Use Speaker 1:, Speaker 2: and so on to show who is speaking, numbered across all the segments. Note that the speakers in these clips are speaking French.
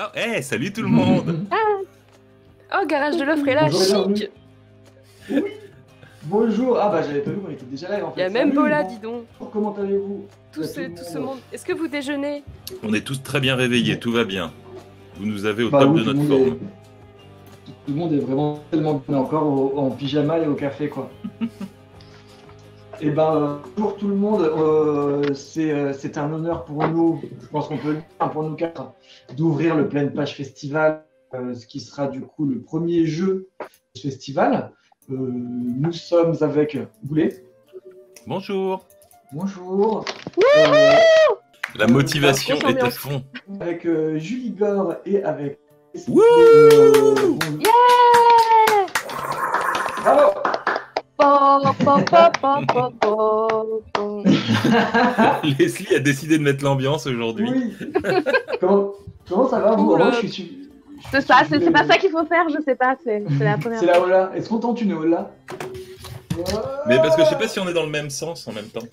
Speaker 1: Ah, hey, salut tout le monde.
Speaker 2: Oh, Garage de l'Offre est là,
Speaker 3: Bonjour,
Speaker 2: chic.
Speaker 3: Oui. Bonjour. Ah bah j'avais pas vu qu'on était déjà live en fait.
Speaker 2: Il y a même
Speaker 3: Salut,
Speaker 2: Bola,
Speaker 3: bon-
Speaker 2: dis donc.
Speaker 3: Comment allez-vous?
Speaker 2: Tout ce monde. Est-ce que vous déjeunez?
Speaker 1: On est tous très bien réveillés, tout va bien. Vous nous avez au
Speaker 3: Bah
Speaker 1: top
Speaker 3: oui,
Speaker 1: de
Speaker 3: tout le
Speaker 1: notre
Speaker 3: monde
Speaker 1: forme.
Speaker 3: Tout le monde est vraiment tellement bien encore en pyjama et au café quoi. Et ben pour tout le monde, c'est un honneur pour nous, je pense qu'on peut le dire, pour nous quatre, d'ouvrir le Pleine Page Festival, ce qui sera du coup le premier jeu du festival. Nous sommes avec Boulet.
Speaker 1: Bonjour.
Speaker 3: Bonjour.
Speaker 1: La motivation
Speaker 2: grosse
Speaker 1: est à
Speaker 2: ambiance.
Speaker 1: fond.
Speaker 3: Avec Julie Gore et avec.
Speaker 1: Wouh
Speaker 3: Bravo.
Speaker 1: Leslie a décidé de mettre l'ambiance aujourd'hui.
Speaker 3: Oui. Comment ça va vous?
Speaker 2: Oula.
Speaker 3: Moi, je suis.
Speaker 4: C'est ça, c'est pas ça qu'il faut faire, je sais pas, c'est la première
Speaker 3: C'est la Ola. Est-ce qu'on tente une Ola?
Speaker 1: Mais parce que je sais pas si on est dans le même sens en même temps.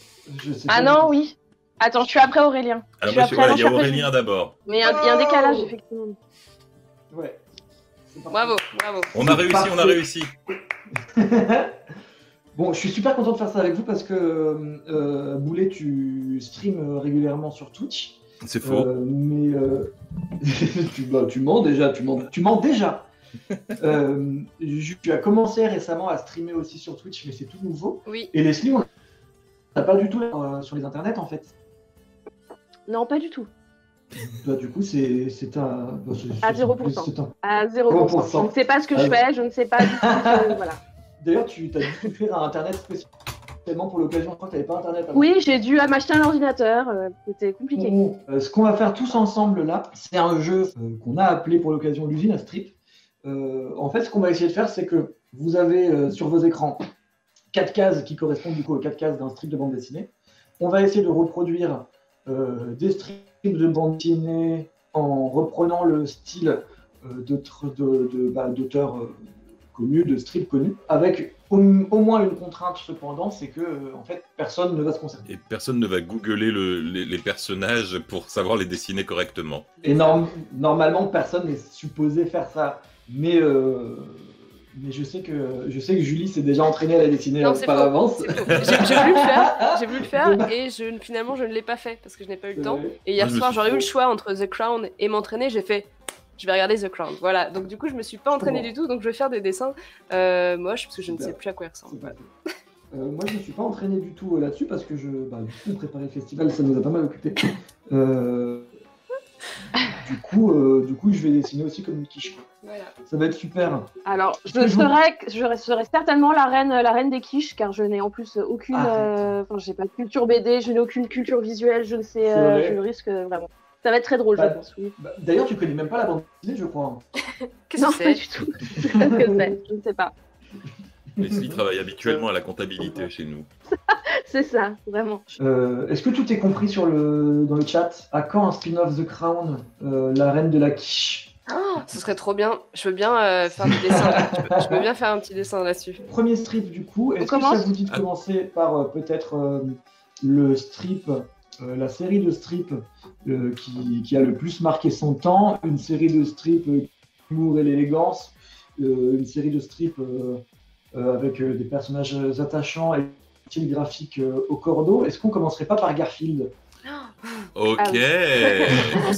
Speaker 3: Je sais
Speaker 4: Ah
Speaker 3: pas.
Speaker 4: non, oui. Attends, je suis après Aurélien.
Speaker 1: Alors
Speaker 4: Je
Speaker 1: moi,
Speaker 4: suis
Speaker 1: voilà,
Speaker 4: après,
Speaker 1: il y a
Speaker 4: non, je suis
Speaker 1: Aurélien d'abord.
Speaker 4: Mais il y a un décalage, effectivement.
Speaker 3: Ouais. C'est parti.
Speaker 2: Bravo, bravo.
Speaker 1: On a réussi, on a
Speaker 3: Parfait.
Speaker 1: réussi.
Speaker 3: Bon, je suis super content de faire ça avec vous parce que Boulet, tu streams régulièrement sur Twitch.
Speaker 1: C'est faux.
Speaker 3: Mais tu mens déjà, tu mens déjà. Tu as commencé récemment à streamer aussi sur Twitch, mais c'est tout nouveau.
Speaker 2: Oui.
Speaker 3: Et Leslie, on n'a pas du tout sur les internets en fait.
Speaker 4: Non, pas du tout.
Speaker 3: Bah, du coup, c'est un. bah,
Speaker 4: À 0%.
Speaker 3: c'est un-
Speaker 4: À 0%. Je ne sais pas ce que je fais, je ne sais pas du tout. Voilà.
Speaker 3: D'ailleurs, tu as dû t'offrir un internet spécialement pour l'occasion. Je crois que tu n'avais pas internet avant.
Speaker 4: Oui, j'ai dû m'acheter un ordinateur, c'était compliqué.
Speaker 3: Ce qu'on va faire tous ensemble là, c'est un jeu qu'on a appelé pour l'occasion l'usine à strip. En fait, ce qu'on va essayer de faire, c'est que vous avez sur vos écrans 4 cases qui correspondent du coup aux 4 cases d'un strip de bande dessinée. On va essayer de reproduire des strips de bande dessinée en reprenant le style d'auteurs connus, de strips connus, avec au moins une contrainte cependant, c'est que en fait personne ne va se concerner.
Speaker 1: Et personne ne va googler les personnages pour savoir les dessiner correctement.
Speaker 3: Et normalement, personne n'est supposé faire ça. Mais je sais que Julie s'est déjà entraînée à la dessiner
Speaker 2: Non, c'est
Speaker 3: par
Speaker 2: faux.
Speaker 3: avance.
Speaker 2: C'est faux. J'ai voulu le faire et finalement je ne l'ai pas fait parce que je n'ai pas eu le temps.
Speaker 3: Ouais.
Speaker 2: Et hier
Speaker 1: Moi, je me
Speaker 2: soir
Speaker 1: suis-
Speaker 2: j'aurais eu le choix entre The Crown et m'entraîner, j'ai fait je vais regarder The Crown. Voilà, donc du coup je me suis pas entraînée du tout, donc je vais faire des dessins moches parce que je ne sais plus à quoi ils ressemblent.
Speaker 3: C'est pas tout. Moi, je ne me suis pas entraîné du tout là-dessus parce que du coup, préparer le festival, ça nous a pas mal occupé. Du coup, je vais dessiner aussi comme une quiche, quoi.
Speaker 2: Voilà.
Speaker 3: Ça va être super.
Speaker 4: Alors,
Speaker 3: que je
Speaker 4: je serai certainement la reine des quiches, car je n'ai en plus aucune,
Speaker 3: Arrête.
Speaker 4: j'ai pas de culture BD, je n'ai aucune culture visuelle, je ne sais,
Speaker 3: C'est vrai.
Speaker 4: je risque vraiment. Ça va être très drôle,
Speaker 3: Bah,
Speaker 4: je pense. Oui.
Speaker 3: D'ailleurs, tu connais même pas la bande dessinée, je crois.
Speaker 2: Qu'est-ce
Speaker 4: Non,
Speaker 2: que
Speaker 4: pas
Speaker 2: c'est?
Speaker 4: du tout. Je sais pas ce que c'est, je ne sais pas.
Speaker 1: Leslie travaille habituellement à la comptabilité chez nous.
Speaker 4: C'est ça, vraiment.
Speaker 3: Est-ce que tout est compris dans le chat? À quand un spin-off The Crown, la reine de la quiche?
Speaker 2: Oh, ce serait trop bien. Je veux bien faire des dessins. Je veux bien faire un petit dessin là-dessus.
Speaker 3: Premier strip du coup, est-ce que
Speaker 4: commence
Speaker 3: ça vous dit de commencer par peut-être le strip, la série de strips qui a le plus marqué son temps, une série de strips l'humour et l'élégance, une série de strips avec des personnages attachants et un style graphique au cordeau. Est-ce qu'on commencerait pas par Garfield?
Speaker 1: Ok.
Speaker 4: Ah
Speaker 1: Là, on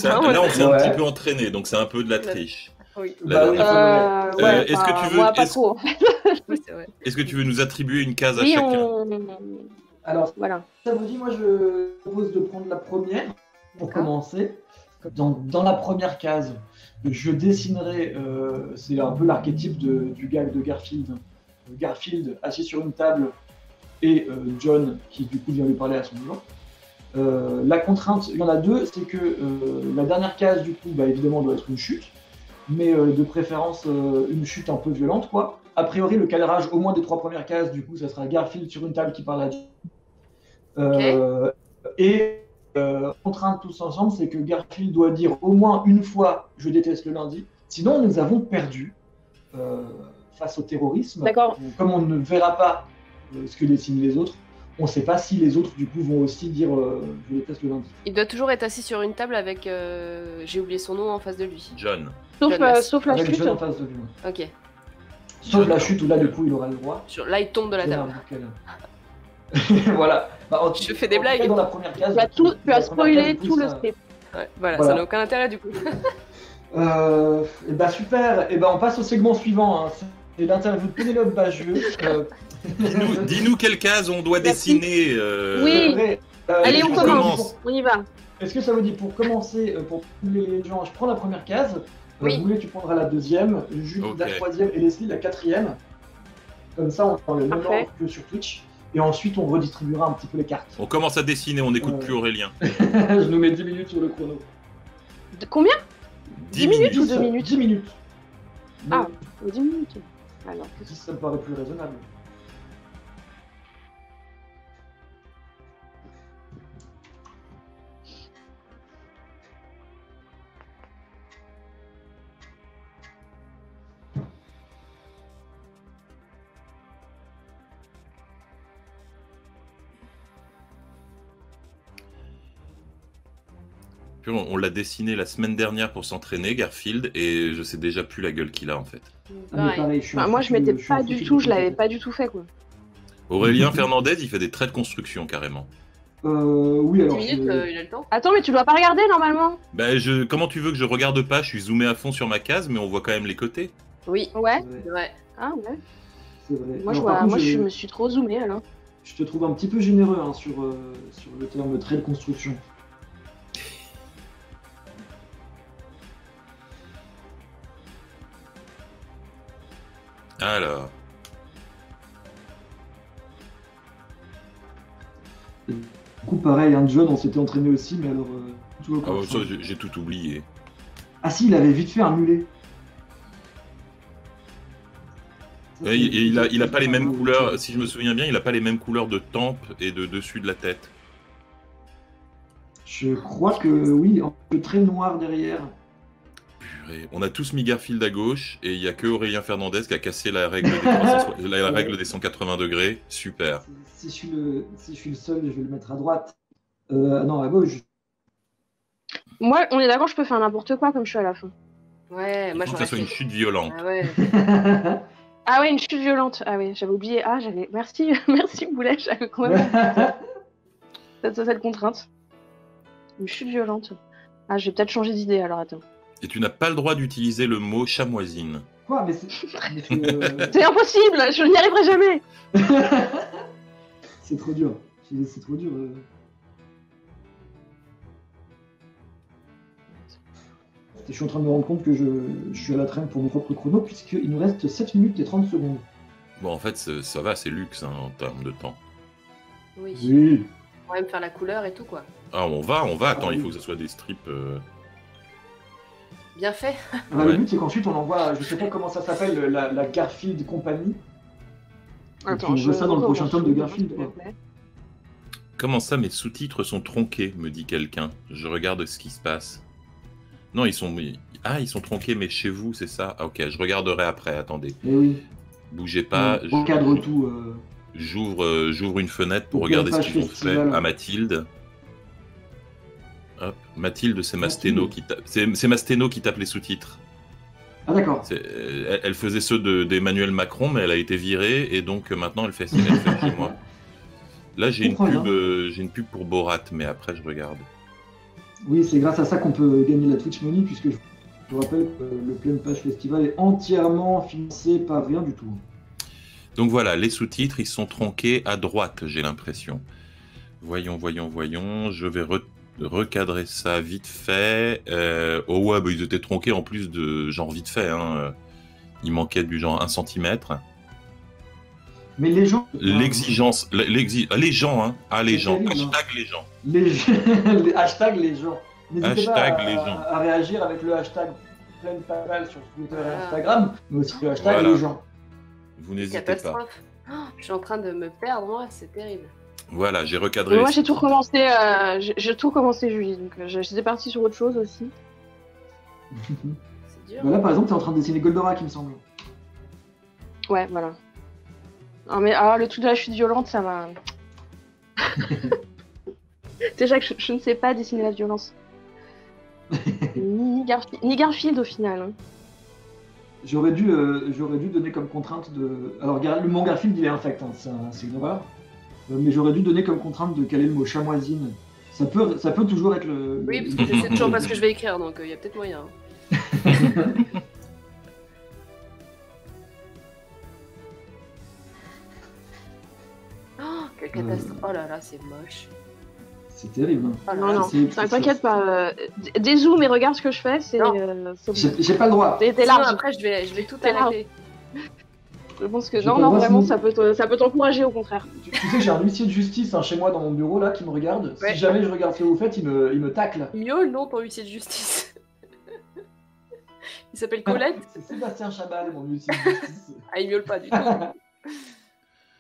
Speaker 1: s'est un
Speaker 3: Ouais.
Speaker 1: petit peu entraîné, donc c'est un peu de la triche.
Speaker 2: Oui,
Speaker 1: La dernière fois.
Speaker 4: Ouais,
Speaker 1: est-ce que tu veux-
Speaker 4: moi, pas
Speaker 1: est-ce-
Speaker 4: trop.
Speaker 2: oui c'est vrai.
Speaker 1: Est-ce que tu veux nous attribuer une case à
Speaker 4: Oui,
Speaker 1: chacun?
Speaker 3: Alors,
Speaker 4: Voilà.
Speaker 3: ça vous dit, moi je propose de prendre la première pour
Speaker 4: D'accord.
Speaker 3: commencer. Dans la première case, je dessinerai, c'est un peu l'archétype du gag de Garfield. Garfield assis sur une table et John qui du coup vient lui parler à son niveau. La contrainte, il y en a deux, c'est que la dernière case du coup, évidemment, doit être une chute, mais de préférence une chute un peu violente, quoi. A priori, le cadrage au moins des 3 premières cases, du coup, ça sera Garfield sur une table qui parle à John. Et contrainte tous ensemble, c'est que Garfield doit dire au moins une fois « je déteste le lundi », sinon nous avons perdu face au terrorisme.
Speaker 4: D'accord.
Speaker 3: Comme on ne verra pas ce que dessinent les autres, On ne sait pas si les autres, du coup, vont aussi dire je les teste le lundi.
Speaker 2: Il doit toujours être assis sur une table avec. J'ai oublié son nom en face de lui.
Speaker 1: John.
Speaker 4: Sauf la
Speaker 3: Avec
Speaker 4: chute.
Speaker 3: John en face de lui.
Speaker 2: Ok.
Speaker 3: Sauf la chute où là, du coup, il aura le droit.
Speaker 2: Là, il tombe de la table.
Speaker 3: Voilà. Bah,
Speaker 2: Je fais des blagues.
Speaker 3: Dans la première case,
Speaker 4: Tu as spoilé tout le script.
Speaker 2: Ouais, voilà,
Speaker 3: Voilà.
Speaker 2: ça n'a aucun intérêt du coup.
Speaker 3: Et bah super. Et bah on passe au segment suivant. Hein. C'est l'interview de Pénélope Bagieux.
Speaker 1: Dis-nous quelle case on doit dessiner.
Speaker 4: Oui. Allez, on
Speaker 1: on
Speaker 4: commence. On y va.
Speaker 3: Est-ce que ça vous dit pour commencer, pour les gens, je prends la première case.
Speaker 2: Oui.
Speaker 3: Boulet, tu prendras la deuxième. Jules, la
Speaker 1: Ok.
Speaker 3: troisième. Et Leslie, la quatrième. Comme ça, on prend le même
Speaker 4: Parfait.
Speaker 3: ordre que sur Twitch. Et ensuite, on redistribuera un petit peu les cartes.
Speaker 1: On commence à dessiner, on n'écoute plus Aurélien.
Speaker 3: Je nous mets 10 minutes sur le chrono.
Speaker 4: Combien
Speaker 1: 10
Speaker 4: minutes ou
Speaker 1: minutes.
Speaker 4: 2 minutes
Speaker 3: 10 minutes.
Speaker 4: Ah, 10 minutes. Alors,
Speaker 3: 10, ça me paraît plus raisonnable.
Speaker 1: Puis on l'a dessiné la semaine dernière pour s'entraîner, Garfield, et je sais déjà plus la gueule qu'il a en fait.
Speaker 3: Ah, mais
Speaker 2: Pareil.
Speaker 3: pareil, je suis
Speaker 4: bah,
Speaker 3: un
Speaker 4: moi, je
Speaker 3: foutu-
Speaker 4: m'étais
Speaker 3: suis
Speaker 4: pas
Speaker 3: un
Speaker 4: du
Speaker 3: foutu
Speaker 4: tout,
Speaker 3: de
Speaker 4: je l'avais
Speaker 3: compétence.
Speaker 4: pas du tout fait, quoi.
Speaker 1: Aurélien Fernandez, il fait des traits de construction carrément.
Speaker 3: Oui, alors.
Speaker 2: 10 minutes, il a le temps.
Speaker 4: Attends, mais tu dois pas regarder normalement.
Speaker 1: Ben, comment tu veux que je regarde pas? Je suis zoomé à fond sur ma case, mais on voit quand même les côtés.
Speaker 2: Oui,
Speaker 4: Ouais.
Speaker 2: c'est vrai.
Speaker 4: Ah ouais.
Speaker 3: C'est vrai.
Speaker 4: Moi,
Speaker 3: Alors, par contre,
Speaker 4: je me suis trop zoomé alors.
Speaker 3: je te trouve un petit peu généreux hein, sur le terme trait de construction.
Speaker 1: Alors,
Speaker 3: Du coup, pareil, hein, John, on s'était entraîné aussi, mais alors. Tout le
Speaker 1: ah,
Speaker 3: corps,
Speaker 1: ça,
Speaker 3: ça.
Speaker 1: j'ai tout oublié.
Speaker 3: Ah si, il avait vite fait un mulet.
Speaker 1: Ouais, il a pas les mêmes couleurs, si je me souviens bien, il a pas les mêmes couleurs de tempe et de dessus de la tête.
Speaker 3: Je crois que oui, un peu très noir derrière.
Speaker 1: Purée. On a tous mis Garfield à gauche, et il y a que Aurélien Fernandez qui a cassé la règle des, 360 la règle des 180 degrés. Super.
Speaker 3: Si je suis le seul, je vais le mettre à droite. Non, à gauche.
Speaker 4: Moi, on est d'accord, je peux faire n'importe quoi comme je suis à la fin.
Speaker 2: Ouais,
Speaker 1: Il
Speaker 2: moi
Speaker 1: faut que
Speaker 2: j'aurais
Speaker 1: ça soit une
Speaker 2: fait.
Speaker 1: chute violente.
Speaker 2: Ah ouais.
Speaker 4: Ah ouais, une chute violente. Ah ouais, j'avais oublié. Ah, j'avais. Merci, merci Boulet, j'avais quand même cette contrainte. Une chute violente. Ah, je vais peut-être changer d'idée alors, attends.
Speaker 1: Et tu n'as pas le droit d'utiliser le mot chamoisine.
Speaker 3: Quoi, mais c'est.
Speaker 4: C'est impossible, je n'y arriverai jamais.
Speaker 3: C'est trop dur. C'est trop dur. Je suis en train de me rendre compte que je suis à la traîne pour mon propre chrono, puisqu'il nous reste 7 minutes et 30 secondes.
Speaker 1: Bon, en fait, ça va, c'est luxe hein, en termes de temps.
Speaker 2: Oui.
Speaker 3: Oui.
Speaker 2: On va même faire la couleur et tout quoi.
Speaker 1: Ah, on va. Attends,
Speaker 3: Ah,
Speaker 1: il faut
Speaker 3: oui.
Speaker 1: que ce soit des strips.
Speaker 2: Bien fait.
Speaker 3: Bah,
Speaker 1: Ouais.
Speaker 3: Le but, c'est qu'ensuite, on envoie, je sais pas comment ça s'appelle, la Garfield Company.
Speaker 4: Attends,
Speaker 3: on voit ça dans le prochain
Speaker 4: recommence.
Speaker 3: tome de Garfield, quoi.
Speaker 1: Comment ça, mes sous-titres sont tronqués, me dit quelqu'un. Je regarde ce qui se passe. Non, ils sont tronqués, mais chez vous, c'est ça? Ah, ok, je regarderai après, attendez.
Speaker 3: Mais oui.
Speaker 1: Bougez pas.
Speaker 3: On cadre tout.
Speaker 1: J'ouvre une fenêtre pour
Speaker 3: Au
Speaker 1: regarder ce
Speaker 3: Page
Speaker 1: qu'ils ont fait
Speaker 3: Festival.
Speaker 1: à Mathilde. Hop. Mathilde, c'est Masténo qui tape. C'est Masténo qui tape les sous-titres.
Speaker 3: Ah, d'accord.
Speaker 1: Elle faisait ceux d'Emmanuel Macron, mais elle a été virée et donc maintenant elle fait chez moi. Là, j'ai une pub pour Borat, mais après je regarde.
Speaker 3: Oui, c'est grâce à ça qu'on peut gagner la Twitch Money, puisque je vous rappelle que le Pleine Page Festival est entièrement financé par rien du tout.
Speaker 1: Donc voilà, les sous-titres, ils sont tronqués à droite, j'ai l'impression. Voyons. Je vais recadrer ça vite fait. Oh ouais, bah, ils étaient tronqués en plus de genre vite fait. Hein. Il manquait du genre 1 cm.
Speaker 3: Mais les gens.
Speaker 1: L'exigence, les gens, hein. Ah, les
Speaker 3: C'est
Speaker 1: gens.
Speaker 3: terrible, hein.
Speaker 1: Hashtag les gens.
Speaker 3: Les hashtag les gens. N'hésitez pas
Speaker 1: Hashtag les gens.
Speaker 3: à réagir avec le hashtag Pleine Page sur Twitter et Instagram, mais aussi le hashtag
Speaker 1: Voilà.
Speaker 3: les gens.
Speaker 1: Vous n'hésitez pas.
Speaker 2: Catastrophe. Oh, je suis en train de me perdre, moi, c'est terrible.
Speaker 1: Voilà, j'ai recadré.
Speaker 4: Mais moi,
Speaker 1: les
Speaker 4: j'ai tout
Speaker 1: sous-titres.
Speaker 4: recommencé, j'ai tout recommencé, Julie. Donc, j'étais partie sur autre chose aussi.
Speaker 2: C'est dur.
Speaker 3: Bah là, par exemple, t'es en train de dessiner Goldorak, il me semble.
Speaker 4: Ouais, voilà. Non, mais le truc de la chute violente, ça m'a. Déjà que je ne sais pas dessiner la violence. Ni Garfield au final. Hein.
Speaker 3: J'aurais dû donner comme contrainte de. Alors, mon Garfield, il est infect, hein, c'est une horreur. Mais j'aurais dû donner comme contrainte de caler le mot chamoisine. Ça peut toujours être le.
Speaker 2: Oui, parce que je sais toujours pas ce que je vais écrire, donc il y a peut-être moyen. Oh, quelle catastrophe. Oh là là, c'est moche.
Speaker 3: C'est terrible. Hein.
Speaker 2: Oh là
Speaker 4: Non,
Speaker 2: là,
Speaker 4: non, t'inquiète pas. Dézoome et regarde ce que je fais, c'est.
Speaker 3: J'ai pas le droit.
Speaker 4: T'es
Speaker 2: Sinon,
Speaker 4: large.
Speaker 2: après, je vais tout
Speaker 4: T'es
Speaker 2: arrêter.
Speaker 4: Je pense que
Speaker 3: J'ai
Speaker 4: non,
Speaker 3: pas
Speaker 4: non,
Speaker 3: le droit,
Speaker 4: vraiment,
Speaker 3: sinon-
Speaker 4: ça peut t'encourager au contraire.
Speaker 3: Tu sais que j'ai un huissier de justice chez moi dans mon bureau là qui me regarde.
Speaker 2: Ouais.
Speaker 3: Si jamais je regarde ce que vous faites, il me tacle.
Speaker 2: Miaule, non, ton huissier de justice. Il s'appelle Colette.
Speaker 3: C'est Sébastien Chabal, mon huissier de justice.
Speaker 2: Ah, il miaule pas du tout.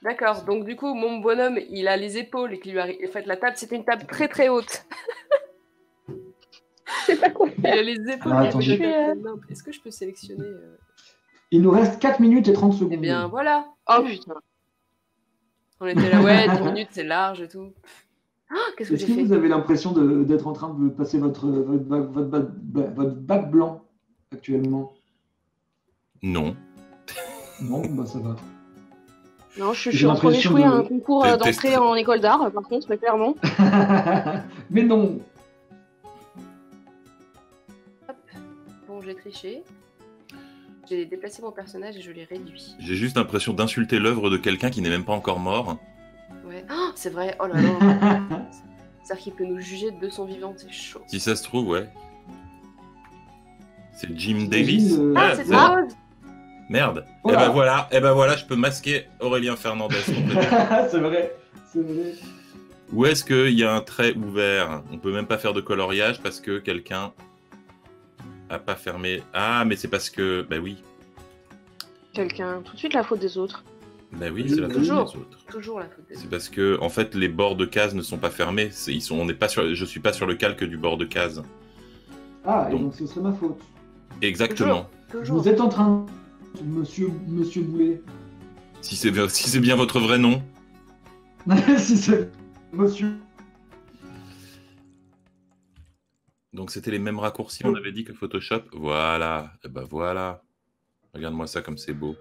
Speaker 2: D'accord, donc du coup, mon bonhomme, il a les épaules et qu'il lui arrive. En fait, la table, c'était une table très très haute.
Speaker 4: Je sais pas quoi
Speaker 2: Il
Speaker 4: faire.
Speaker 2: a les épaules.
Speaker 3: Alors,
Speaker 2: et
Speaker 3: attendez.
Speaker 2: je suis, est-ce que je peux sélectionner
Speaker 3: Il nous reste 4 minutes et 30 secondes.
Speaker 2: Eh bien, voilà.
Speaker 4: Oh putain.
Speaker 2: On était là, ouais, 10 minutes, c'est large et tout. Ah, qu'est-ce que
Speaker 3: Est-ce
Speaker 2: j'ai
Speaker 3: que
Speaker 2: fait
Speaker 3: vous avez l'impression d'être en train de passer votre bac blanc actuellement?
Speaker 1: Non.
Speaker 3: Non, bah ça va.
Speaker 4: Non, je
Speaker 3: J'ai
Speaker 4: suis en train
Speaker 3: l'impression
Speaker 4: d'échouer
Speaker 3: de-
Speaker 4: à un concours
Speaker 1: T'es
Speaker 4: d'entrée
Speaker 1: stressé.
Speaker 4: en école d'art, par contre, clairement.
Speaker 3: Mais non.
Speaker 2: Bon, j'ai triché. J'ai déplacé mon personnage et je l'ai réduit.
Speaker 1: J'ai juste l'impression d'insulter l'œuvre de quelqu'un qui n'est même pas encore mort.
Speaker 2: Ouais. Oh, c'est vrai. Oh là là. C'est-à-dire qu'il peut nous juger de son vivant, c'est chaud.
Speaker 1: Si ça se trouve, ouais. C'est Jim Davis.
Speaker 2: Ah, c'est drôle.
Speaker 1: Merde.
Speaker 3: Voilà.
Speaker 1: Et ben voilà, je peux masquer Aurélien Fernandez. complètement.
Speaker 3: C'est vrai. C'est vrai.
Speaker 1: Ou est-ce qu'il y a un trait ouvert? On peut même pas faire de coloriage parce que quelqu'un a pas fermé. Ah, mais c'est parce que... Bah oui.
Speaker 4: Quelqu'un, tout de suite la faute des autres.
Speaker 1: Bah oui, c'est la faute des
Speaker 2: Toujours.
Speaker 1: autres.
Speaker 2: Toujours la faute des
Speaker 1: C'est
Speaker 2: autres.
Speaker 1: parce que, en fait, les bords de cases ne sont pas fermés. On n'est pas sur... Je suis pas sur le calque du bord de case.
Speaker 3: Ah, et
Speaker 1: Donc.
Speaker 3: donc ce serait ma faute.
Speaker 1: Exactement.
Speaker 2: Toujours.
Speaker 3: Vous êtes en train, monsieur Boulet.
Speaker 1: Si c'est bien votre vrai nom.
Speaker 3: Si c'est monsieur.
Speaker 1: Donc c'était les mêmes raccourcis, on avait dit que Photoshop. Voilà. Et ben voilà. Regarde-moi ça comme c'est beau.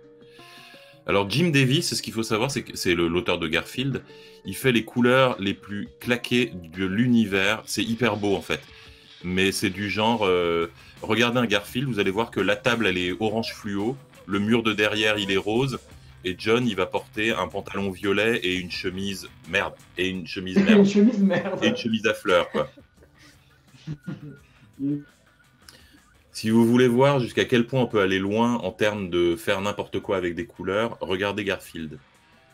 Speaker 1: Alors Jim Davis, ce qu'il faut savoir, c'est que c'est l'auteur de Garfield. Il fait les couleurs les plus claquées de l'univers. C'est hyper beau en fait. Mais c'est du genre... regardez un Garfield, vous allez voir que la table, elle est orange fluo. Le mur de derrière, il est rose. Et John, il va porter un pantalon violet et une chemise... Merde. Et une chemise
Speaker 3: Une
Speaker 1: merde.
Speaker 3: chemise merde.
Speaker 1: Et une chemise à fleurs, quoi. Si vous voulez voir jusqu'à quel point on peut aller loin en termes de faire n'importe quoi avec des couleurs, regardez Garfield.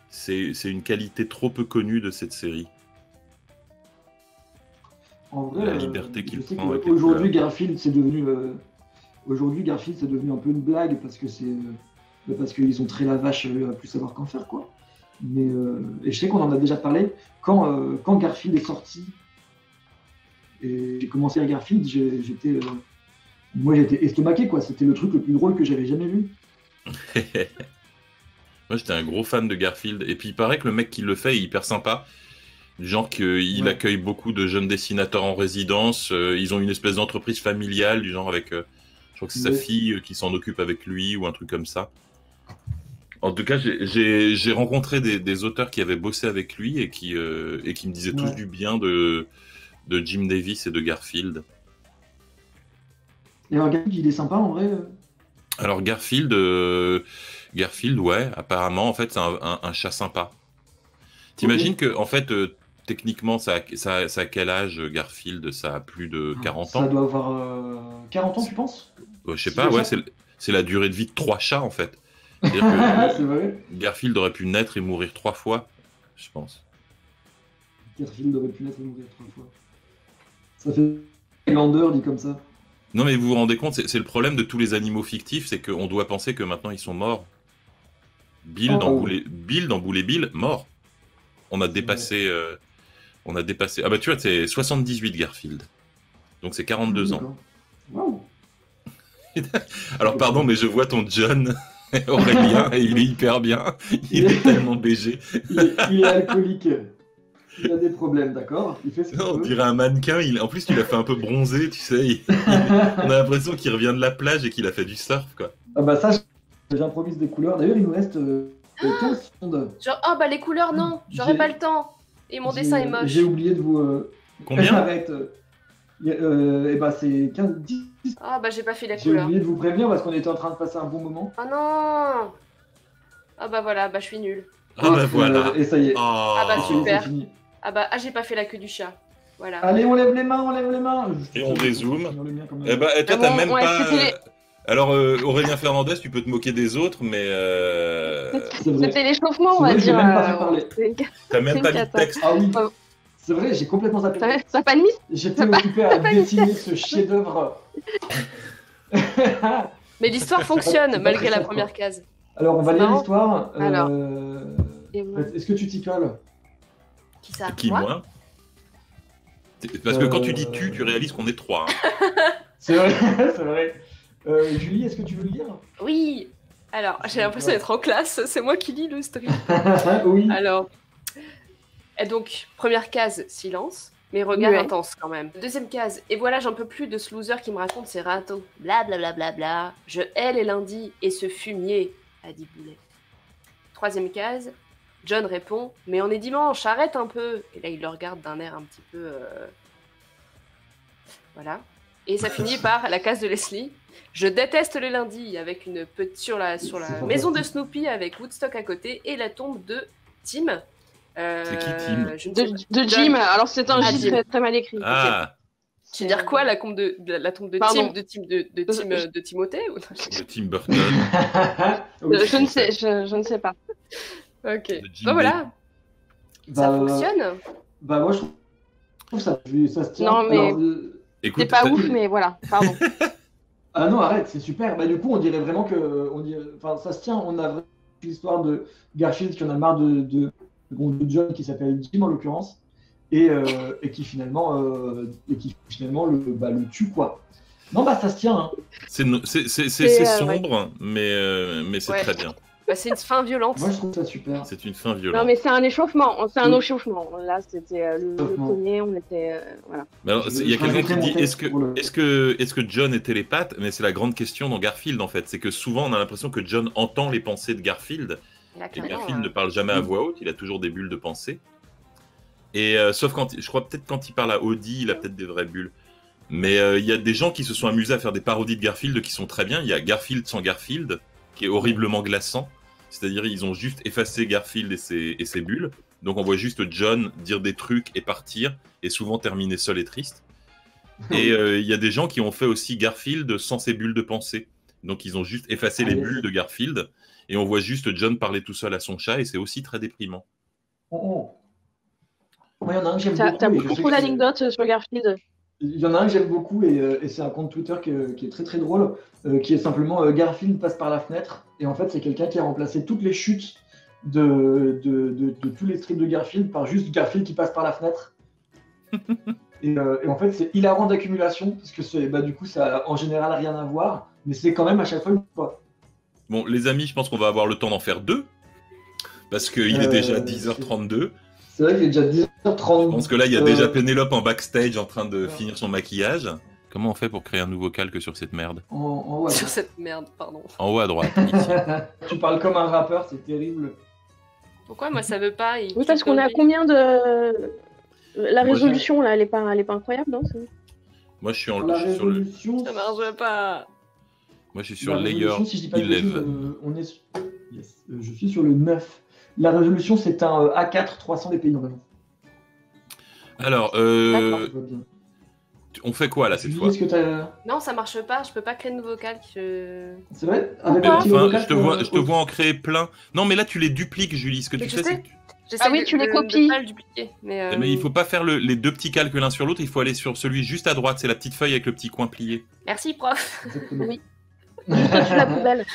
Speaker 1: C'est une qualité trop peu connue de cette série.
Speaker 3: En vrai,
Speaker 1: La liberté qu'il
Speaker 3: je sais
Speaker 1: prend avec les
Speaker 3: qu'aujourd'hui,
Speaker 1: couleurs.
Speaker 3: Garfield, c'est devenu... Aujourd'hui, Garfield, c'est devenu un peu une blague parce que parce qu'ils sont très la vache à plus savoir qu'en faire, quoi. Mais et je sais qu'on en a déjà parlé. Quand Garfield est sorti et j'ai commencé à Garfield, j'étais estomaqué, quoi. C'était le truc le plus drôle que j'avais jamais vu.
Speaker 1: Moi, j'étais un gros fan de Garfield. Et puis, il paraît que le mec qui le fait est hyper sympa. Du genre qu'il
Speaker 3: Ouais.
Speaker 1: accueille beaucoup de jeunes dessinateurs en résidence. Ils ont une espèce d'entreprise familiale, du genre avec... je crois que c'est sa
Speaker 3: Ouais.
Speaker 1: fille qui s'en occupe avec lui ou un truc comme ça. En tout cas, j'ai rencontré des auteurs qui avaient bossé avec lui et qui me disaient tous
Speaker 3: Ouais.
Speaker 1: du bien de Jim Davis et de Garfield.
Speaker 3: Et alors, Garfield, il est sympa en vrai.
Speaker 1: Alors Garfield, ouais, apparemment, en fait, c'est un chat sympa. T'imagines que, en fait, techniquement, ça a quel âge, Garfield? Ça a plus de 40
Speaker 3: Ça
Speaker 1: ans?
Speaker 3: doit avoir 40 ans, tu penses?
Speaker 1: Je sais
Speaker 3: C'est
Speaker 1: pas,
Speaker 3: déjà
Speaker 1: ouais,
Speaker 3: ça.
Speaker 1: c'est la durée de vie de 3 chats, en fait. C'est-à-dire
Speaker 3: C'est vrai.
Speaker 1: que Garfield aurait pu naître et mourir 3 fois, je pense.
Speaker 3: Garfield aurait pu naître et mourir 3 fois. Ça fait Highlander dit comme ça.
Speaker 1: Non, mais vous vous rendez compte, c'est le problème de tous les animaux fictifs, c'est qu'on doit penser que maintenant ils sont morts. Bill
Speaker 3: Oh.
Speaker 1: dans Boule et Bill, mort. On a dépassé... Ah bah tu vois, c'est 78 Garfield. Donc c'est 42 ans.
Speaker 3: D'accord. Waouh.
Speaker 1: Alors pardon, mais je vois ton John Aurélien et il est hyper bien. Il est tellement BG.
Speaker 3: Il est alcoolique. Il a des problèmes, d'accord. Il fait ce qu'il
Speaker 1: Non, on
Speaker 3: veut.
Speaker 1: dirait un mannequin. En plus, tu l'as fait un peu bronzé, tu sais. On a l'impression qu'il revient de la plage et qu'il a fait du surf, quoi.
Speaker 3: Ah bah ça, j'improvise des couleurs. D'ailleurs, il nous reste 15 secondes.
Speaker 2: Genre, oh bah les couleurs, non, j'aurais
Speaker 3: J'ai-
Speaker 2: pas le temps. Et mon dessin est moche.
Speaker 3: J'ai oublié de vous...
Speaker 1: Combien?
Speaker 3: Arrête. Et bah c'est 15, 10.
Speaker 2: Ah bah j'ai pas fait la
Speaker 3: J'ai
Speaker 2: couleur.
Speaker 3: oublié de vous prévenir parce qu'on était en train de passer un bon moment.
Speaker 2: Oh non. Ah bah voilà, bah je suis nulle.
Speaker 1: Ah bah voilà.
Speaker 3: Et ça y est.
Speaker 1: Oh.
Speaker 2: Ah bah,
Speaker 3: Ça y est,
Speaker 2: super.
Speaker 3: c'est fini.
Speaker 2: Ah bah j'ai pas fait la queue du chat. Voilà.
Speaker 3: Allez, on lève les mains, on lève les mains.
Speaker 1: Et on dézoome.
Speaker 3: Je vais finir le mien quand même.
Speaker 1: Eh bah, toi,
Speaker 4: Ah
Speaker 1: t'as
Speaker 4: bon,
Speaker 1: même
Speaker 4: ouais,
Speaker 1: pas.
Speaker 4: c'était les-
Speaker 1: Alors, Aurélien Fernandez, tu peux te moquer des autres, mais
Speaker 3: C'est vrai.
Speaker 4: C'était l'échauffement, on
Speaker 3: C'est
Speaker 4: va
Speaker 3: vrai, j'ai
Speaker 4: dire.
Speaker 3: même pas fait parler.
Speaker 1: t'as même
Speaker 4: C'est
Speaker 1: pas
Speaker 4: une
Speaker 1: mis de
Speaker 4: cata.
Speaker 1: texte.
Speaker 3: Ah oui,
Speaker 4: Oh.
Speaker 3: c'est vrai, j'ai complètement zappé.
Speaker 4: Ça n'a pas de mise.
Speaker 3: J'étais occupé à dessiner ce chef-d'œuvre.
Speaker 2: Mais l'histoire fonctionne
Speaker 3: C'est pas
Speaker 2: malgré
Speaker 3: très
Speaker 2: la
Speaker 3: simple,
Speaker 2: première case.
Speaker 3: Alors, on va
Speaker 2: C'est
Speaker 3: lire
Speaker 2: marrant.
Speaker 3: l'histoire.
Speaker 4: Alors. Et moi.
Speaker 3: Est-ce que tu t'y colles?
Speaker 2: Qui ça?
Speaker 1: Qui, moi Parce que quand tu dis tu réalises qu'on est trois. hein.
Speaker 3: C'est vrai, c'est vrai. Julie, est-ce que tu veux le lire?
Speaker 2: Oui. Alors, j'ai l'impression d'être en classe, c'est moi qui lis le stream.
Speaker 3: Oui.
Speaker 2: Alors, et donc, première case, silence, mais regard
Speaker 4: Ouais.
Speaker 2: intense quand même. Deuxième case, et voilà, j'en peux plus de ce loser qui me raconte ses râteaux. Bla bla bla bla bla. Je hais les lundis et ce fumier, a dit Boulet. Troisième case, John répond, mais on est dimanche, arrête un peu. Et là, il le regarde d'un air un petit peu. Voilà. Et ça finit par la case de Leslie. Je déteste les lundis avec une petite sur la
Speaker 3: C'est
Speaker 2: maison de
Speaker 3: fantastique.
Speaker 2: Snoopy avec Woodstock à côté et la tombe de Tim.
Speaker 1: C'est qui, Tim
Speaker 2: Je ne sais pas.
Speaker 4: De Jim. Alors c'est un
Speaker 2: Ah,
Speaker 4: J
Speaker 2: Jim.
Speaker 4: très, très mal écrit.
Speaker 1: Ah,
Speaker 2: Tu veux dire quoi, la tombe la tombe de
Speaker 4: Pardon.
Speaker 2: Tim, de Timothée ou...
Speaker 1: de Tim Burton.
Speaker 3: Oui.
Speaker 4: Je ne sais, je ne sais pas.
Speaker 2: Ok.
Speaker 1: De Jim
Speaker 2: Bah voilà, ça
Speaker 3: Bah,
Speaker 2: fonctionne.
Speaker 3: Bah moi je trouve ça se tient.
Speaker 4: Non, mais-
Speaker 3: Alors,
Speaker 1: Écoute,
Speaker 4: C'est pas
Speaker 1: t'as-
Speaker 4: ouf, mais voilà. Pardon.
Speaker 3: ah non, arrête, c'est super. Bah du coup on dirait vraiment que enfin ça se tient. On a vraiment l'histoire de Garfield qui en a marre de John qui s'appelle Jim en l'occurrence et qui finalement le tue quoi. Non bah ça se tient. Hein.
Speaker 1: c'est sombre, mais c'est
Speaker 2: Ouais.
Speaker 1: très bien.
Speaker 2: Bah, c'est une fin violente.
Speaker 3: Moi je trouve ça super.
Speaker 1: C'est une fin
Speaker 4: Non,
Speaker 1: violente.
Speaker 4: mais c'est un échauffement. C'est un
Speaker 3: Oui.
Speaker 4: échauffement. Là, c'était le
Speaker 3: Échauffement.
Speaker 4: premier. On était. Voilà.
Speaker 1: Mais alors, il y a
Speaker 3: Je
Speaker 1: quelqu'un qui
Speaker 3: rajouterai
Speaker 1: dit
Speaker 3: mon texte pour le-
Speaker 1: est-ce que John est télépathe? Mais c'est la grande question dans Garfield en fait. C'est que souvent on a l'impression que John entend les pensées de Garfield.
Speaker 2: Là,
Speaker 1: Et
Speaker 2: clairement,
Speaker 1: Garfield ne parle jamais à voix haute, il a toujours des bulles de pensée. Et sauf quand, je crois peut-être quand il parle à Audie, il a peut-être des vraies bulles. Mais il y a des gens qui se sont amusés à faire des parodies de Garfield qui sont très bien. Il y a Garfield sans Garfield, qui est horriblement glaçant. C'est-à-dire ils ont juste effacé Garfield et ses bulles. Donc on voit juste John dire des trucs et partir, et souvent terminer seul et triste. Et il y a des gens qui ont fait aussi Garfield sans ses bulles de pensée. Donc ils ont juste effacé les bulles de Garfield, et on voit juste John parler tout seul à son chat, et c'est aussi très déprimant.
Speaker 3: Oh. Moi, il y en a un que j'aime
Speaker 4: T'as
Speaker 3: beaucoup. et je
Speaker 4: beaucoup
Speaker 3: sais
Speaker 4: trop
Speaker 3: que c'est-
Speaker 4: d'anecdotes sur Garfield.
Speaker 3: Il y en a un que j'aime beaucoup et c'est un compte Twitter qui est très très drôle, qui est simplement Garfield passe par la fenêtre. Et en fait, c'est quelqu'un qui a remplacé toutes les chutes de tous les strips de Garfield par juste Garfield qui passe par la fenêtre. et en fait, c'est hilarant d'accumulation parce que du coup, ça a en général rien à voir, mais c'est quand même à chaque fois une fois.
Speaker 1: Bon, les amis, je pense qu'on va avoir le temps d'en faire deux, parce qu'il est déjà 10h32.
Speaker 3: C'est vrai qu'il est déjà 10h30.
Speaker 1: Je pense que là, il y a déjà Pénélope en backstage en train de finir son maquillage. Comment on fait pour créer un nouveau calque sur cette merde?
Speaker 3: En haut à
Speaker 2: Sur
Speaker 3: droite.
Speaker 2: cette merde, pardon.
Speaker 1: En haut à droite, ici.
Speaker 3: Tu parles comme un rappeur, c'est terrible.
Speaker 2: Pourquoi moi ça veut pas
Speaker 4: Oui, parce qu'on a combien de. La
Speaker 1: Moi,
Speaker 4: résolution, là, elle est pas incroyable, non
Speaker 1: Moi, je suis, en,
Speaker 3: La
Speaker 1: je suis sur le,
Speaker 3: résolution.
Speaker 2: Ça marche pas.
Speaker 1: moi, je suis sur
Speaker 3: La
Speaker 1: layer
Speaker 3: résolution, si je dis pas de
Speaker 1: 11.
Speaker 3: bêtises, on est sur... Yes. Je suis sur le 9. La résolution, c'est un A4 300 dpi normalement.
Speaker 1: Alors,
Speaker 3: D'accord, je vois bien.
Speaker 1: on fait quoi là cette
Speaker 3: Julie,
Speaker 1: fois?
Speaker 3: est-ce que t'as...
Speaker 2: Non, ça marche pas, je peux pas créer de nouveau calque.
Speaker 3: C'est vrai?
Speaker 2: Pourquoi
Speaker 3: un petit
Speaker 1: Enfin,
Speaker 3: vocal,
Speaker 1: je te vois en créer plein. Non, mais là, tu les dupliques, Julie. Ce que
Speaker 2: Mais
Speaker 1: tu
Speaker 2: je
Speaker 1: fais,
Speaker 2: sais.
Speaker 1: c'est que
Speaker 2: J'essaie
Speaker 4: Ah oui, tu les copies.
Speaker 2: de pas le dupliquer.
Speaker 1: mais il faut pas faire les deux petits calques l'un sur l'autre. Il faut aller sur celui juste à droite. C'est la petite feuille avec le petit coin plié.
Speaker 2: Merci, prof.
Speaker 3: Exactement.
Speaker 4: Oui. Juste sur la poubelle.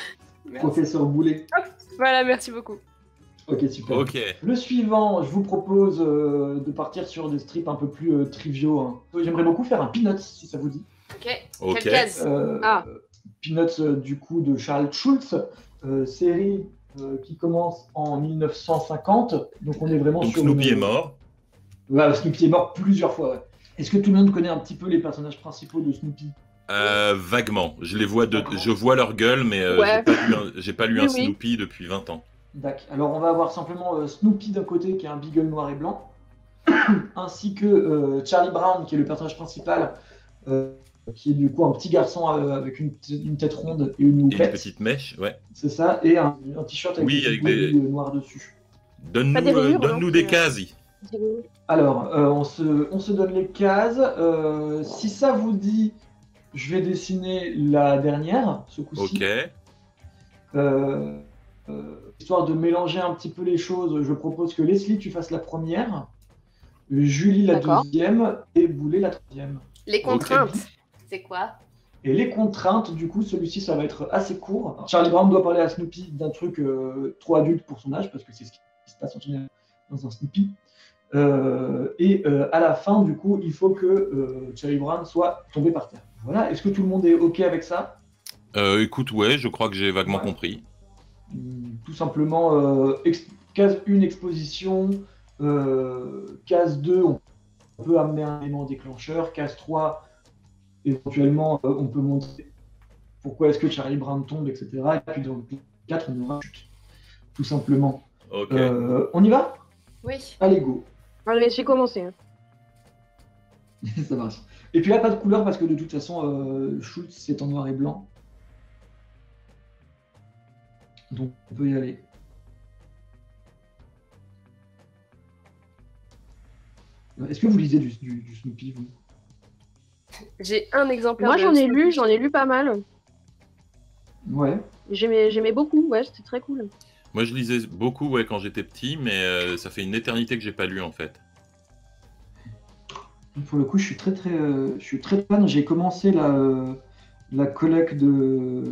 Speaker 2: Merci.
Speaker 3: Professeur Boulet.
Speaker 2: Voilà, merci beaucoup.
Speaker 3: Ok, super.
Speaker 1: Ok.
Speaker 3: Le suivant, je vous propose de partir sur des strips un peu plus triviaux. Hein. J'aimerais beaucoup faire un Peanuts, si ça vous dit.
Speaker 2: Ok.
Speaker 1: Ok.
Speaker 2: Quelle case
Speaker 4: Ah.
Speaker 3: Peanuts, du coup, de Charles Schulz, série qui commence en 1950. Donc on est vraiment
Speaker 1: Donc
Speaker 3: sur
Speaker 1: Snoopy
Speaker 3: une-
Speaker 1: est mort.
Speaker 3: Ouais, Snoopy est mort plusieurs fois, ouais. Est-ce que tout le monde connaît un petit peu les personnages principaux de Snoopy?
Speaker 1: Vaguement. Je les vois
Speaker 3: D'accord.
Speaker 1: je vois leur gueule, mais
Speaker 4: Ouais.
Speaker 1: j'ai pas lu
Speaker 4: Oui,
Speaker 1: un
Speaker 4: oui.
Speaker 1: Snoopy depuis 20 ans.
Speaker 3: D'accord. Alors on va avoir simplement Snoopy d'un côté qui est un beagle noir et blanc, ainsi que Charlie Brown qui est le personnage principal, euh, qui est du coup un petit garçon avec une tête ronde et une
Speaker 1: Et une
Speaker 3: houppette.
Speaker 1: petite mèche, ouais.
Speaker 3: C'est ça, et un t-shirt avec
Speaker 1: Oui,
Speaker 3: des
Speaker 1: avec
Speaker 3: boules
Speaker 1: des-
Speaker 3: noires dessus.
Speaker 4: Pas des rayures,
Speaker 1: Donne-nous
Speaker 4: non,
Speaker 1: des
Speaker 4: c'est-
Speaker 1: cases.
Speaker 3: Alors, on se donne les cases. Si ça vous dit, je vais dessiner la dernière, ce coup-ci.
Speaker 1: Ok.
Speaker 3: Histoire de mélanger un petit peu les choses, je propose que Leslie, tu fasses la première, Julie la
Speaker 4: D'accord.
Speaker 3: deuxième et Boulet la troisième.
Speaker 2: Les contraintes, c'est quoi?
Speaker 3: Et les contraintes, du coup, celui-ci, ça va être assez court. Charlie Brown doit parler à Snoopy d'un truc trop adulte pour son âge, parce que c'est ce qui se passe en général dans un Snoopy. À la fin, du coup, il faut que Charlie Brown soit tombé par terre. Voilà, est-ce que tout le monde est OK avec ça?
Speaker 1: Écoute, ouais, je crois que j'ai vaguement
Speaker 3: Ouais.
Speaker 1: compris.
Speaker 3: Tout simplement, case 1, exposition. Case 2, on peut amener un élément déclencheur. Case 3, éventuellement, on peut montrer pourquoi est-ce que Charlie Brown tombe, etc. Et puis dans le 4, on aura chute, tout simplement.
Speaker 1: Ok.
Speaker 3: On y va?
Speaker 2: Oui.
Speaker 3: Allez, go.
Speaker 4: Allez, j'ai commencé. Hein.
Speaker 3: Ça marche. Et puis là, pas de couleur parce que de toute façon, Schultz, c'est en noir et blanc. Donc, on peut y aller. Est-ce que vous lisez du Snoopy, vous?
Speaker 2: J'ai un exemplaire.
Speaker 4: Moi,
Speaker 2: de
Speaker 4: j'en ai lu pas mal.
Speaker 3: Ouais.
Speaker 4: J'aimais beaucoup, ouais, c'était très cool.
Speaker 1: Moi, je lisais beaucoup, ouais, quand j'étais petit, mais ça fait une éternité que j'ai pas lu, en fait.
Speaker 3: Pour le coup, je suis très fan. J'ai commencé la collecte de.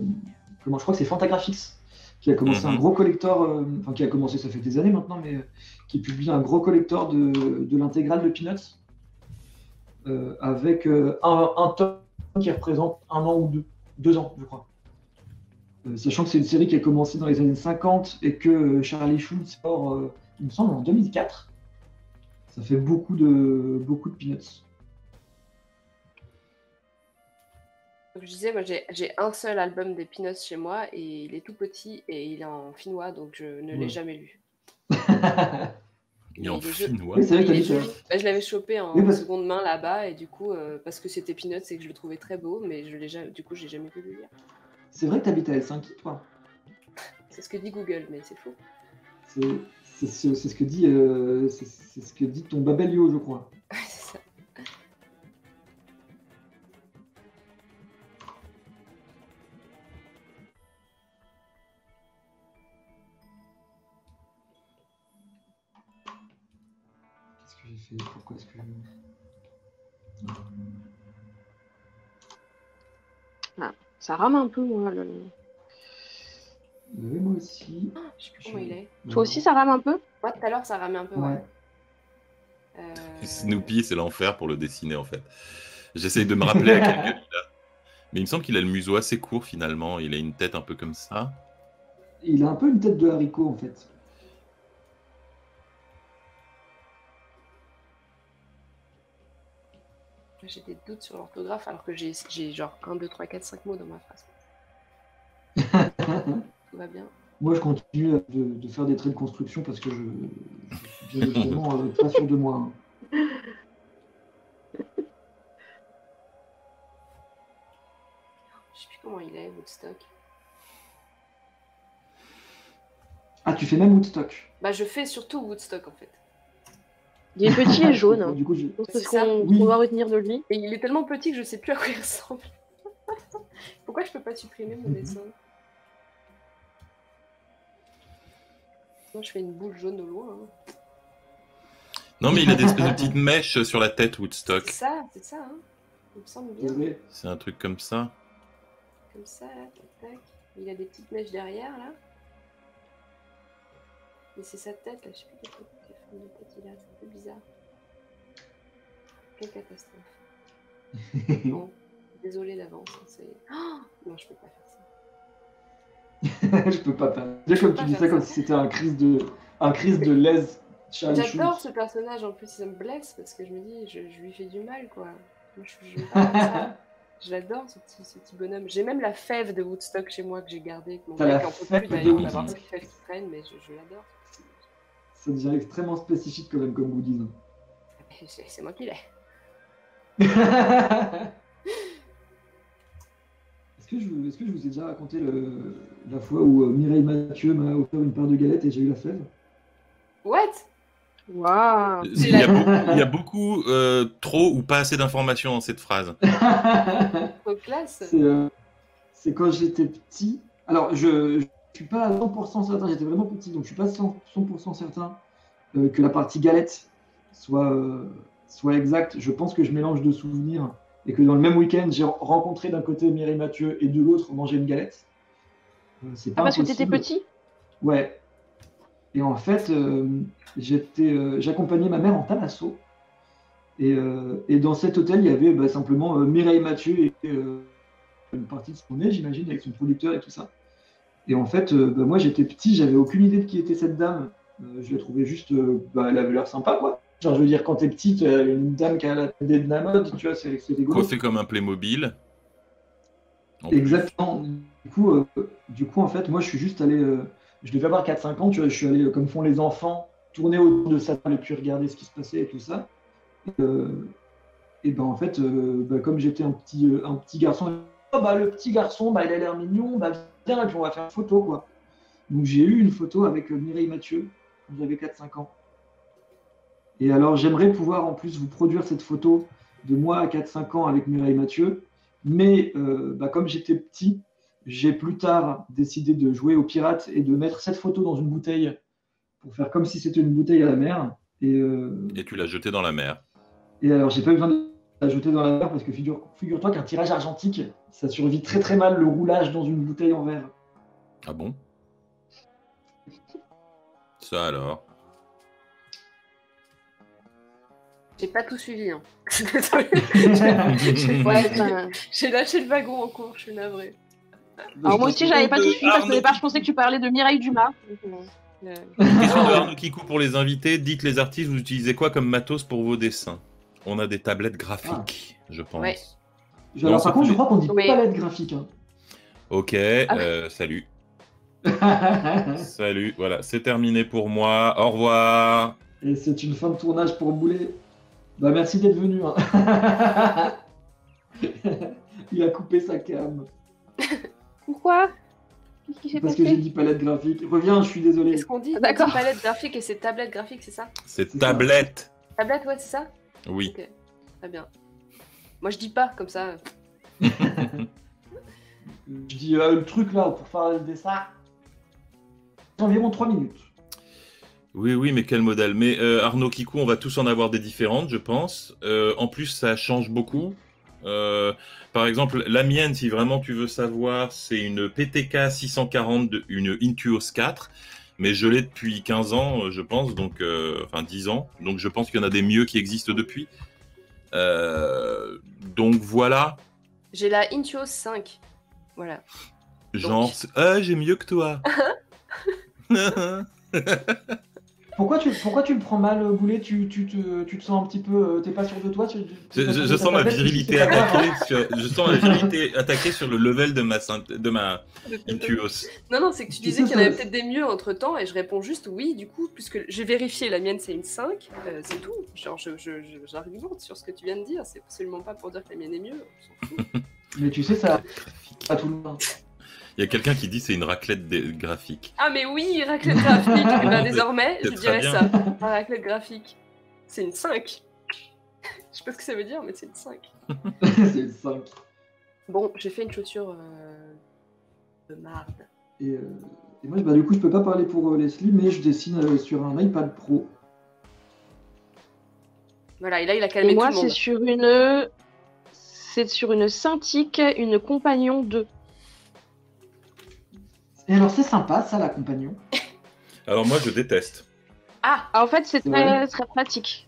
Speaker 3: Je crois que c'est Fantagraphics qui a commencé un gros collector. Enfin, qui a commencé, ça fait des années maintenant, mais qui publie un gros collector de l'intégrale de Peanuts. Avec un tome qui représente 1 an ou 2 ans, je crois. Sachant que c'est une série qui a commencé dans les années 50 et que Charlie Schultz sort, il me semble, en 2004. Ça fait beaucoup de Peanuts.
Speaker 2: Donc, je disais, moi j'ai un seul album des Peanuts chez moi et il est tout petit et il est en finnois, donc je ne l'ai jamais lu.
Speaker 1: Il est en
Speaker 2: Mais
Speaker 1: finnois.
Speaker 3: Oui, c'est vrai que
Speaker 2: Il
Speaker 3: t'as
Speaker 2: est
Speaker 3: dit ça.
Speaker 2: joli. Bah, je l'avais chopé en
Speaker 3: Oui, parce-
Speaker 2: seconde main là-bas et du coup, parce que c'était Peanuts et que je le trouvais très beau, mais du coup, j'ai jamais pu le lire.
Speaker 3: C'est vrai que t'habites à Helsinki, toi.
Speaker 2: C'est ce que dit Google, mais c'est faux.
Speaker 3: C'est ce que dit, c'est ce que dit ton Babelio, je crois.
Speaker 2: C'est ça.
Speaker 3: Qu'est-ce que j'ai fait? Pourquoi est-ce que
Speaker 4: Ça rame un peu, moi.
Speaker 3: Oui, moi aussi.
Speaker 2: Je sais plus comment il est.
Speaker 4: Toi aussi, ça rame un peu?
Speaker 2: Moi, tout à l'heure, ça ramait un peu.
Speaker 3: Ouais.
Speaker 1: Snoopy, c'est l'enfer pour le dessiner, en fait. J'essaye de me rappeler à quel gueule il a. Mais il me semble qu'il a le museau assez court, finalement. Il a une tête un peu comme ça.
Speaker 3: Il a un peu une tête de haricot, en fait.
Speaker 2: J'ai des doutes sur l'orthographe alors que j'ai genre 1, 2, 3, 4, 5 mots dans ma phrase. Tout va bien.
Speaker 3: Moi, je continue de faire des traits de construction parce que je suis bien évidemment pas sûr de moi. Hein.
Speaker 2: Je sais plus comment il est, Woodstock.
Speaker 3: Ah, tu fais même Woodstock.
Speaker 2: Bah, je fais surtout Woodstock en fait.
Speaker 4: Il est petit et jaune. Hein.
Speaker 3: Du coup,
Speaker 4: Je pense que
Speaker 2: C'est
Speaker 4: c'est ce
Speaker 2: ça.
Speaker 4: qu'on
Speaker 3: Oui.
Speaker 4: va retenir de lui.
Speaker 2: Et il est tellement petit que je sais plus à quoi il ressemble. Pourquoi je peux pas supprimer mon dessin? Moi, je fais une boule jaune au loin. Hein.
Speaker 1: Non, mais il a des espèces de petites mèches sur la tête, Woodstock.
Speaker 2: C'est ça, hein. Il me semble bien.
Speaker 3: Désolé.
Speaker 1: C'est un truc comme ça.
Speaker 2: Comme ça, tac, tac. Il a des petites mèches derrière, là. Mais c'est sa tête, là. Je sais plus quelle forme de tête il a. C'est un peu bizarre. Quelle catastrophe. Bon, désolé d'avance. Hein, c'est... Oh non, je peux pas faire ça.
Speaker 3: Je peux pas faire. Déjà, comme tu dis ça, comme si c'était un crise de lèse. Charlie
Speaker 2: J'adore
Speaker 3: Schultz.
Speaker 2: ce personnage, en plus ça me blesse parce que je me dis, je lui fais du mal quoi. Moi, je veux pas faire ça. Je l'adore ce petit bonhomme. J'ai même la fève de Woodstock chez moi que j'ai gardée. Que mon
Speaker 3: T'as
Speaker 2: mec
Speaker 3: la
Speaker 2: en peut
Speaker 3: fève
Speaker 2: plus
Speaker 3: de
Speaker 2: d'ailleurs
Speaker 3: Woodstock.
Speaker 2: d'avoir cette fève qui traîne, mais je l'adore.
Speaker 3: Ça devient extrêmement spécifique quand même comme goodies.
Speaker 2: C'est moi qui l'ai.
Speaker 3: Est-ce que je vous ai déjà raconté la fois où Mireille Mathieu m'a offert une paire de galettes et j'ai eu la fève?
Speaker 2: What?
Speaker 4: Waouh.
Speaker 1: Il y a beaucoup trop ou pas assez d'informations dans cette phrase.
Speaker 2: Trop classe.
Speaker 3: C'est quand j'étais petit. Alors, je suis pas à 100% certain, j'étais vraiment petit, donc je suis pas 100% certain que la partie galette soit exacte. Je pense que je mélange de souvenirs et que dans le même week-end, j'ai rencontré d'un côté Mireille Mathieu et de l'autre manger une galette. C'est pas
Speaker 4: Ah, parce que
Speaker 3: impossible.
Speaker 4: t'étais petit?
Speaker 3: Ouais. Et en fait, j'accompagnais ma mère en Thalasso. Et dans cet hôtel, il y avait simplement Mireille Mathieu et une partie de son nez, j'imagine, avec son producteur et tout ça. Et en fait, moi j'étais petit, j'avais aucune idée de qui était cette dame. Je la trouvais juste, elle avait l'air sympa, quoi. Genre, je veux dire, quand t'es petite, une dame qui a la tête de la mode, tu vois, c'est rigolo.
Speaker 1: Coiffé comme un Playmobil. En plus.
Speaker 3: Exactement. Du coup, en fait, moi je suis juste allé. Je devais avoir 4-5 ans, tu vois, je suis allé, comme font les enfants, tourner autour de sa table et puis regarder ce qui se passait et tout ça. Et ben en fait, comme j'étais un petit garçon, le petit garçon, il a l'air mignon, viens, et puis on va faire une photo, quoi. Donc j'ai eu une photo avec Mireille Mathieu quand j'avais 4-5 ans. Et alors j'aimerais pouvoir en plus vous produire cette photo de moi à 4-5 ans avec Mireille Mathieu, mais comme j'étais petit, j'ai plus tard décidé de jouer aux pirates et de mettre cette photo dans une bouteille pour faire comme si c'était une bouteille à la mer. Et
Speaker 1: tu l'as jeté dans la mer.
Speaker 3: Et alors, j'ai pas eu besoin de la jeter dans la mer parce que figure-toi qu'un tirage argentique, ça survit très très mal le roulage dans une bouteille en verre.
Speaker 1: Ah bon? Ça alors?
Speaker 2: J'ai pas tout suivi. Hein.
Speaker 4: Ouais,
Speaker 2: J'ai lâché le wagon en cours, je suis navrée.
Speaker 4: alors moi aussi, j'avais pas tout suivi parce qu'au départ, je pensais que tu parlais de Mireille Dumas.
Speaker 1: Question de Arnaud Kikou pour les invités. Dites les artistes, vous utilisez quoi comme matos pour vos dessins? On a des tablettes graphiques, je pense.
Speaker 2: Ouais.
Speaker 3: Alors, par contre, je crois qu'on dit
Speaker 4: Oui.
Speaker 3: palette graphique. Hein.
Speaker 1: Ok, salut. Salut, voilà, c'est terminé pour moi. Au revoir.
Speaker 3: Et c'est une fin de tournage pour Boulet. Merci d'être venu. Hein. Il a coupé sa cam.
Speaker 4: Pourquoi? Qu'est-ce qui s'est
Speaker 3: Parce que
Speaker 4: passé?
Speaker 3: j'ai dit palette graphique. Reviens, je suis désolé.
Speaker 2: Qu'est-ce qu'on dit?
Speaker 4: Ah, d'accord.
Speaker 2: On dit palette graphique et c'est tablette graphique, c'est ça?
Speaker 1: C'est
Speaker 3: C'est
Speaker 1: tablette.
Speaker 2: Tablette, ouais, c'est ça?
Speaker 1: Oui.
Speaker 2: Ok, très bien. Moi, je dis pas comme ça.
Speaker 3: Je dis le truc là pour faire le dessin. Environ 3 minutes.
Speaker 1: Oui, mais quel modèle. Mais Arnaud Kikou, on va tous en avoir des différentes, je pense. En plus, ça change beaucoup. Par exemple, la mienne, si vraiment tu veux savoir, c'est une PTK 640, une Intuos 4. Mais je l'ai depuis 15 ans, je pense, donc, enfin 10 ans. Donc je pense qu'il y en a des mieux qui existent depuis. Donc voilà.
Speaker 2: J'ai la Intuos 5. Voilà.
Speaker 1: Genre, j'ai mieux que toi.
Speaker 3: Pourquoi tu le prends mal, Boulet, tu te sens un petit peu... T'es pas sûr de toi
Speaker 1: Je sens ma virilité attaquée sur le level de ma Intuos.
Speaker 2: Non, c'est que tu disais qu'il y en avait peut-être des mieux entre temps et je réponds juste oui, du coup, puisque j'ai vérifié, la mienne c'est une 5, c'est tout. Genre, j'argumente sur ce que tu viens de dire, c'est absolument pas pour dire que la mienne est mieux. On s'en fout.
Speaker 3: Mais tu sais, ça pas tout le monde.
Speaker 1: Il y a quelqu'un qui dit c'est une raclette graphique.
Speaker 2: Ah, mais oui, raclette graphique. Et ben désormais, je
Speaker 1: c'est
Speaker 2: dirais
Speaker 1: très
Speaker 2: ça. La raclette graphique. C'est une 5. Je sais pas ce que ça veut dire, mais c'est une 5.
Speaker 3: C'est une 5.
Speaker 2: Bon, j'ai fait une chaussure de marde.
Speaker 3: Et moi, du coup, je peux pas parler pour Leslie, mais je dessine sur un iPad Pro.
Speaker 2: Voilà, et là, il a calmé
Speaker 4: Et moi,
Speaker 2: tout le monde.
Speaker 4: c'est sur une Cintiq, une Compagnon 2.
Speaker 3: Et alors, c'est sympa, ça, la compagnon.
Speaker 1: Alors moi, je déteste.
Speaker 2: Ah,
Speaker 4: Ah, en fait, c'est
Speaker 3: C'est vrai.
Speaker 4: très pratique.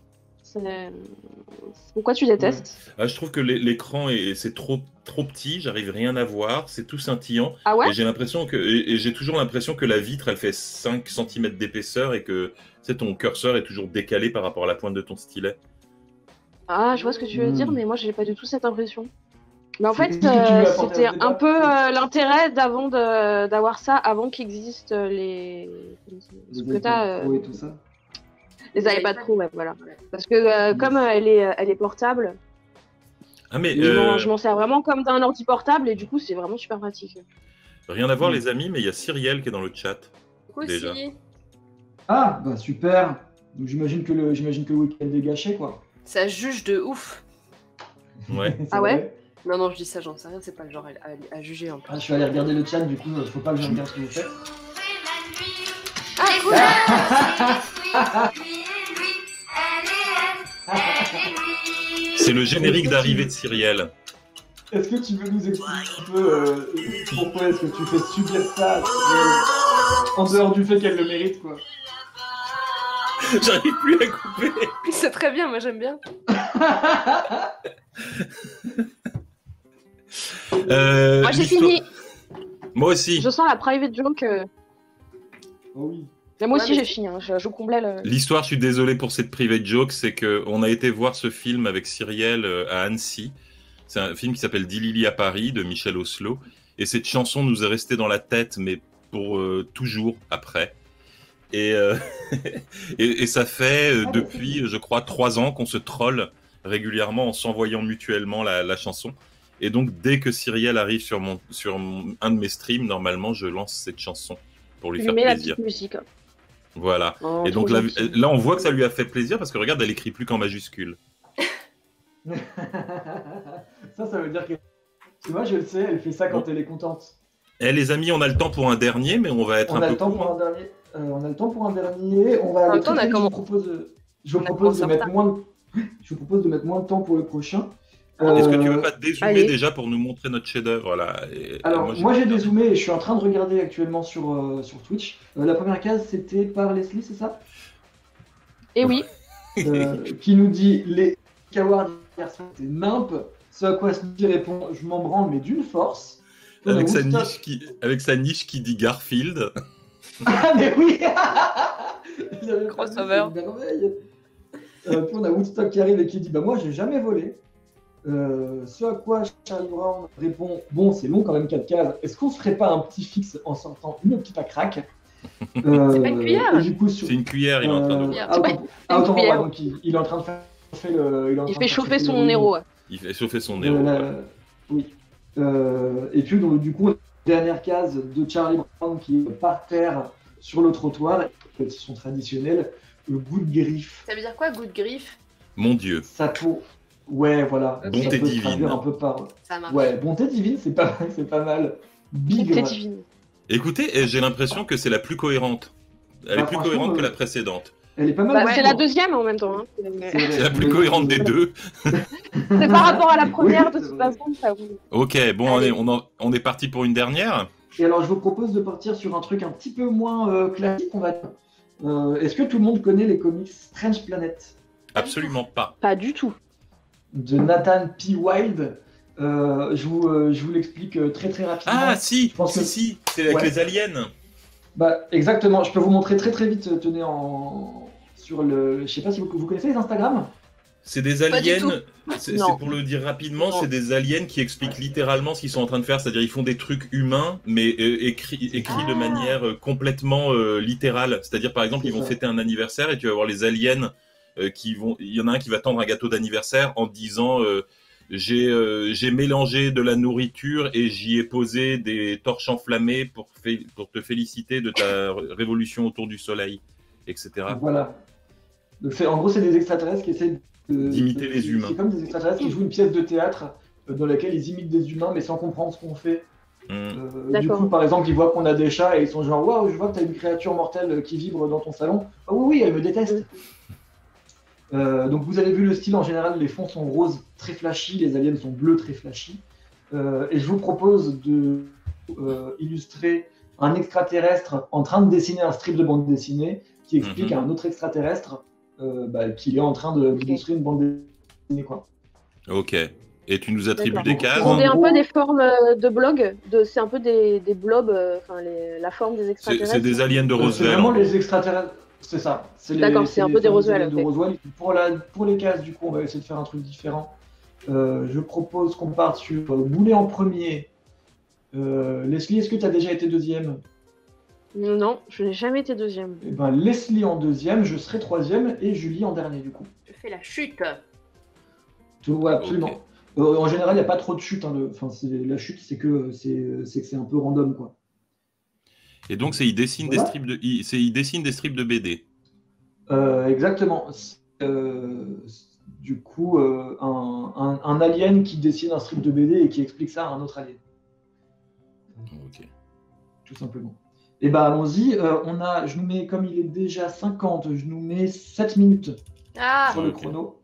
Speaker 4: Pourquoi tu détestes?
Speaker 1: Ah, je trouve que l'écran c'est trop petit, j'arrive rien à voir, c'est tout scintillant.
Speaker 4: Ah ouais?
Speaker 1: Et j'ai toujours l'impression que la vitre, elle fait 5 cm d'épaisseur et que ton curseur est toujours décalé par rapport à la pointe de ton stylet.
Speaker 4: Ah, je vois ce que tu veux dire, mais moi, j'ai pas du tout cette impression. Mais en fait,
Speaker 3: C'est ce que tu veux apporter
Speaker 4: c'était
Speaker 3: au débat,
Speaker 4: un peu
Speaker 3: c'est-
Speaker 4: l'intérêt d'avoir ça avant qu'existent les que t'as,
Speaker 3: Pro et tout ça.
Speaker 4: les iPad Pro, ouais, voilà. Parce que comme elle est portable,
Speaker 1: Ah mais
Speaker 4: je m'en sers vraiment comme d'un ordi portable et du coup, c'est vraiment super pratique.
Speaker 1: rien à voir
Speaker 3: Mm.
Speaker 1: les amis, mais il y a Cyrielle qui est dans le chat.
Speaker 2: Coucou,
Speaker 1: Déjà.
Speaker 2: si.
Speaker 3: Ah, bah super. Donc j'imagine que le week-end est gâché, quoi.
Speaker 2: Ça juge de ouf.
Speaker 1: Ouais.
Speaker 3: C'est
Speaker 4: Ah ouais
Speaker 3: vrai.
Speaker 2: Non, non, je dis ça, j'en sais rien, c'est pas le genre à juger un peu.
Speaker 3: Ah, je suis allé regarder le chat, du coup, faut pas que je regarde ce que vous faites.
Speaker 2: Ah, cool.
Speaker 1: C'est le générique d'arrivée de Cyrielle.
Speaker 3: Est-ce que tu veux nous expliquer un peu pourquoi est-ce que tu fais subir ça à Cyrielle, en dehors du fait qu'elle le mérite, quoi.
Speaker 1: J'arrive plus à couper.
Speaker 2: C'est très bien, moi j'aime bien. Moi j'ai
Speaker 1: l'histoire-
Speaker 2: fini.
Speaker 1: Moi aussi.
Speaker 4: Je sens la private joke.
Speaker 3: Oh oui.
Speaker 4: Mais moi
Speaker 2: Ouais,
Speaker 4: aussi,
Speaker 2: mais
Speaker 4: j'ai fini. Hein. Je comblais le.
Speaker 1: L'histoire, je suis désolé pour cette private joke, c'est qu'on a été voir ce film avec Cyrielle à Annecy. C'est un film qui s'appelle Dilili à Paris de Michel Oslo. Et cette chanson nous est restée dans la tête, mais pour toujours après. Et, et ça fait depuis, je crois, 3 ans qu'on se troll régulièrement en s'envoyant mutuellement la chanson. Et donc, dès que Cyrielle arrive sur un de mes streams, normalement, je lance cette chanson pour lui
Speaker 4: Tu
Speaker 1: faire
Speaker 4: lui mets la
Speaker 1: plaisir.
Speaker 4: petite musique.
Speaker 1: Voilà.
Speaker 4: Oh,
Speaker 1: Et donc
Speaker 4: trop
Speaker 1: là,
Speaker 4: gentil.
Speaker 1: là, on voit que ça lui a fait plaisir parce que regarde, elle écrit plus qu'en majuscule.
Speaker 3: Ça veut dire que... Parce que moi, je le sais, elle fait ça quand elle est contente.
Speaker 1: Eh les amis, on a le temps pour un dernier, mais on va être
Speaker 3: On
Speaker 1: un
Speaker 3: a
Speaker 1: peu
Speaker 3: le temps
Speaker 1: court.
Speaker 3: pour un dernier. On a le temps pour un dernier. On va
Speaker 2: En
Speaker 3: aller
Speaker 2: même temps, on a
Speaker 3: très vite.
Speaker 2: comment-
Speaker 3: Je vous
Speaker 2: on a
Speaker 3: propose de
Speaker 2: commencé en
Speaker 3: mettre
Speaker 2: retard.
Speaker 3: moins de... Je vous propose de mettre moins de temps pour le prochain.
Speaker 1: Est-ce que tu veux pas te dézoomer
Speaker 4: allez.
Speaker 1: déjà pour nous montrer notre chef-d'œuvre là
Speaker 3: Alors, moi j'ai dézoomé et je suis en train de regarder actuellement sur Twitch. La première case, c'était par Leslie, c'est ça?
Speaker 4: Et oui,
Speaker 3: Qui nous dit les Kawards garçons, c'est nimp. Ce à quoi Snoopy répond je m'en branle, mais d'une force. On a
Speaker 1: avec
Speaker 3: Woodstock-
Speaker 1: sa niche qui dit Garfield.
Speaker 3: Ah, mais oui. J'avais pas
Speaker 2: Crossover.
Speaker 3: vu, c'est une merveille. Puis on a Woodstock qui arrive et qui dit bah moi j'ai jamais volé. Ce à quoi Charlie Brown répond bon c'est long quand même 4 cases. Est-ce qu'on se ferait pas un petit fixe en sortant une petite à crack?
Speaker 2: C'est pas une cuillère.
Speaker 3: Et du coup, sur...
Speaker 1: C'est une cuillère, il est en train de.
Speaker 2: Cuillère.
Speaker 3: autant pour moi,
Speaker 4: cuillère.
Speaker 3: donc il est en train de faire
Speaker 4: il fait chauffer son héros.
Speaker 1: Il fait chauffer son héros.
Speaker 3: Oui. Et puis donc, du coup, dernière case de Charlie Brown qui est par terre sur le trottoir, son traditionnel, le goût de griffe.
Speaker 2: Ça veut dire quoi, good grief?
Speaker 1: Mon Dieu.
Speaker 3: Sa peau. Ouais, voilà.
Speaker 2: Bonté
Speaker 3: Ça peut se
Speaker 1: divine.
Speaker 3: traduire un peu par.
Speaker 2: Ça marche.
Speaker 3: Ouais, bonté divine, c'est pas mal.
Speaker 4: T'es
Speaker 3: Bigre.
Speaker 4: divine.
Speaker 1: Écoutez, j'ai l'impression que c'est la plus cohérente. Elle
Speaker 3: Bah,
Speaker 1: est plus
Speaker 3: franchement,
Speaker 1: cohérente que la précédente.
Speaker 3: Elle est pas mal.
Speaker 4: Bah,
Speaker 3: aussi,
Speaker 4: c'est la
Speaker 3: moi.
Speaker 4: deuxième en même temps. Hein.
Speaker 1: C'est la plus cohérente des deux.
Speaker 4: C'est par rapport à la première,
Speaker 3: Oui,
Speaker 4: de
Speaker 3: c'est
Speaker 4: toute
Speaker 3: vrai.
Speaker 4: façon. Ça...
Speaker 1: Ok, bon,
Speaker 2: Allez.
Speaker 1: on est parti pour une dernière.
Speaker 3: Et alors, je vous propose de partir sur un truc un petit peu moins classique, on va dire. Est-ce que tout le monde connaît les comics Strange Planet
Speaker 1: Absolument pas.
Speaker 4: Pas du tout.
Speaker 3: de Nathan P. Wilde? Je vous l'explique très très rapidement.
Speaker 1: Ah, si,
Speaker 3: Je pense que-
Speaker 1: si, c'est avec
Speaker 3: Ouais.
Speaker 1: les aliens.
Speaker 3: Bah, exactement, je peux vous montrer très très vite, tenez, sur le... Je sais pas si vous connaissez les Instagram?
Speaker 1: C'est des
Speaker 2: Pas du
Speaker 1: aliens,
Speaker 2: tout.
Speaker 1: c'est
Speaker 4: Non.
Speaker 1: pour le dire rapidement,
Speaker 4: Non.
Speaker 1: c'est des aliens qui expliquent littéralement ce qu'ils sont en train de faire, c'est-à-dire ils font des trucs humains, mais écrits de manière complètement littérale. C'est-à-dire par exemple,
Speaker 3: C'est
Speaker 1: ils vont
Speaker 3: ça.
Speaker 1: fêter un anniversaire et tu vas voir les aliens qui vont... Il y en a un qui va tendre un gâteau d'anniversaire en disant j'ai mélangé de la nourriture et j'y ai posé des torches enflammées pour te féliciter de ta révolution autour du soleil, etc.
Speaker 3: Voilà. Donc en gros, c'est des extraterrestres qui essaient
Speaker 1: D'imiter les humains.
Speaker 3: C'est comme des extraterrestres qui jouent une pièce de théâtre dans laquelle ils imitent des humains mais sans comprendre ce qu'on fait. Du
Speaker 4: D'accord.
Speaker 3: coup, par exemple, ils voient qu'on a des chats et ils sont genre waouh, je vois que t'as une créature mortelle qui vibre dans ton salon. Ah oui, oui, elle me déteste. Donc vous avez vu le style en général, les fonds sont roses très flashy, les aliens sont bleus très flashy. Et je vous propose de illustrer un extraterrestre en train de dessiner un strip de bande dessinée qui explique à un autre extraterrestre qu'il est en train d'illustrer une bande dessinée, quoi.
Speaker 1: Ok. Et tu nous attribues
Speaker 4: D'accord.
Speaker 1: des cases?
Speaker 4: Ils ont un
Speaker 3: gros-
Speaker 4: peu des formes de blog, c'est un peu des blobs, la forme des extraterrestres.
Speaker 1: C'est des aliens de
Speaker 3: C'est
Speaker 1: Roswell.
Speaker 3: vraiment
Speaker 1: en
Speaker 3: les
Speaker 1: gros.
Speaker 3: extraterrestres, c'est ça.
Speaker 4: D'accord, c'est un peu des
Speaker 3: fameux
Speaker 4: Roswell,
Speaker 3: aliens de
Speaker 4: ok.
Speaker 3: Roswell. Pour les cases, du coup, on va essayer de faire un truc différent. Je propose qu'on parte sur Boulet en premier. Leslie, est-ce que tu as déjà été deuxième?
Speaker 4: Non, je n'ai jamais été deuxième.
Speaker 3: Eh ben, Leslie en deuxième, je serai troisième et Julie en dernier, du coup.
Speaker 2: Je fais la chute.
Speaker 3: Ouais, absolument. En général, il n'y a pas trop de chute. Hein, la chute, c'est que c'est un peu random, quoi.
Speaker 1: Et donc, il dessine
Speaker 3: Voilà.
Speaker 1: il dessine des strips de BD.
Speaker 3: Exactement. Du coup, un alien qui dessine un strip de BD et qui explique ça à un autre alien.
Speaker 1: Ok.
Speaker 3: Tout simplement. Et bah allons-y. Je nous mets, comme il est déjà 50, je nous mets 7 minutes
Speaker 2: Ah,
Speaker 3: sur le
Speaker 1: Ok.
Speaker 3: chrono.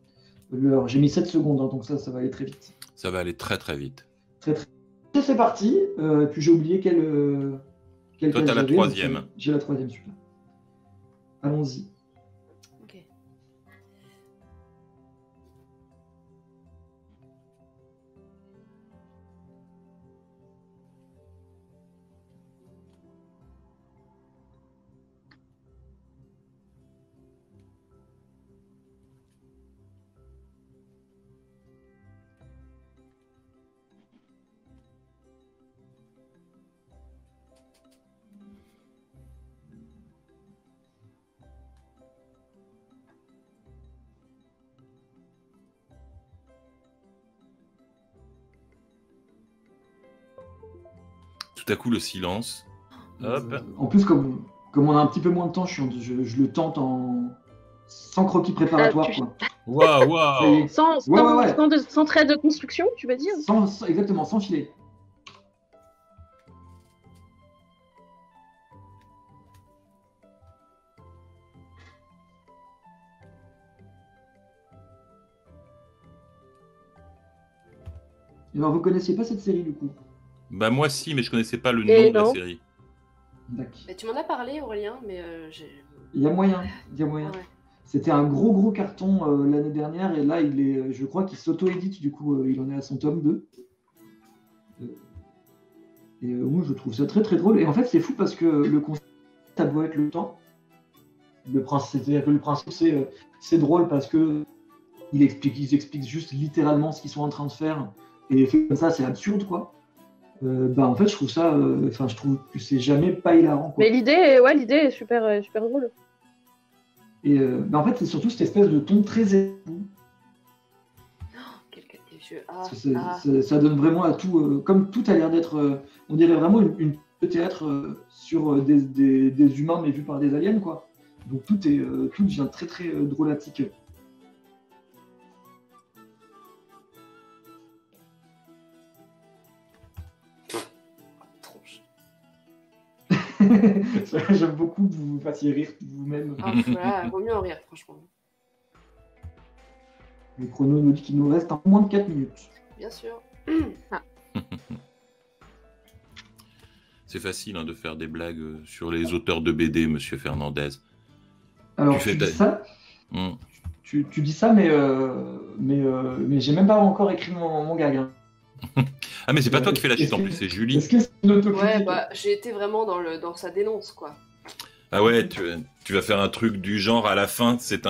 Speaker 3: J'ai mis 7 secondes, hein, donc ça va aller très vite.
Speaker 1: Ça va aller très très vite.
Speaker 3: Très, très... Et c'est parti. Puis j'ai oublié quelle
Speaker 1: Toi,
Speaker 3: case
Speaker 1: t'as la
Speaker 3: j'avais,
Speaker 1: troisième.
Speaker 3: donc, j'ai la troisième, super. Allons-y.
Speaker 2: ok.
Speaker 1: Tout à coup, le silence. Hop.
Speaker 3: En plus, comme on a un petit peu moins de temps, je le tente sans croquis préparatoire,
Speaker 4: Ah,
Speaker 3: quoi.
Speaker 1: Waouh,
Speaker 3: Ça y
Speaker 1: waouh.
Speaker 3: est.
Speaker 4: Sans,
Speaker 3: Ouais, ouais, ouais.
Speaker 4: sans trait de construction, tu veux dire?
Speaker 3: Exactement, sans filet. Et alors, vous connaissiez pas cette série, du coup?
Speaker 1: Bah moi si, mais je connaissais pas le nom
Speaker 4: Et
Speaker 1: de la
Speaker 4: non.
Speaker 1: série.
Speaker 3: D'accord.
Speaker 2: Mais tu m'en as parlé, Aurélien, mais j'ai.
Speaker 3: Il y a moyen, il y a moyen.
Speaker 2: Ah ouais.
Speaker 3: C'était un gros carton l'année dernière, et là, je crois qu'il s'auto-édite, du coup, il en est à son tome 2. Moi, je trouve ça très drôle. Et en fait, c'est fou parce que le concept a beau être le temps. C'est-à-dire que le principe, c'est drôle parce que ils expliquent juste littéralement ce qu'ils sont en train de faire. Et fait comme ça, c'est absurde, quoi. En fait, je trouve ça. Je trouve que c'est jamais pas hilarant, quoi.
Speaker 4: Mais l'idée est super drôle.
Speaker 3: Et en fait, c'est surtout cette espèce de ton très ému.
Speaker 2: Quelqu'un des yeux. Ah,
Speaker 3: Parce que
Speaker 2: ah.
Speaker 3: ça donne vraiment à tout. Comme tout a l'air d'être. On dirait vraiment une pièce de théâtre sur des humains, mais vus par des aliens, quoi. Donc tout devient très drôlatique.
Speaker 2: Tronche.
Speaker 3: J'aime beaucoup que vous vous fassiez rire vous-même.
Speaker 2: Ah, voilà, vaut mieux en rire, franchement.
Speaker 3: Le chrono nous dit qu'il nous reste un peu moins de 4 minutes.
Speaker 2: Bien sûr.
Speaker 1: C'est facile hein, de faire des blagues sur les auteurs de BD, Monsieur Fernandez.
Speaker 3: Alors,
Speaker 1: Tu fais
Speaker 3: dis
Speaker 1: ta-
Speaker 3: ça,
Speaker 1: Hmm.
Speaker 3: tu dis ça, mais j'ai même pas encore écrit mon gag. Hein.
Speaker 1: Ah mais c'est pas toi qui fais la
Speaker 3: Est-ce
Speaker 1: chute en
Speaker 3: que-
Speaker 1: plus, c'est Julie.
Speaker 3: Est-ce que c'est une autocritique?
Speaker 2: Ouais, bah, j'ai été vraiment dans sa dénonce, quoi.
Speaker 1: Ah ouais, tu vas faire un truc du genre à la fin, c'est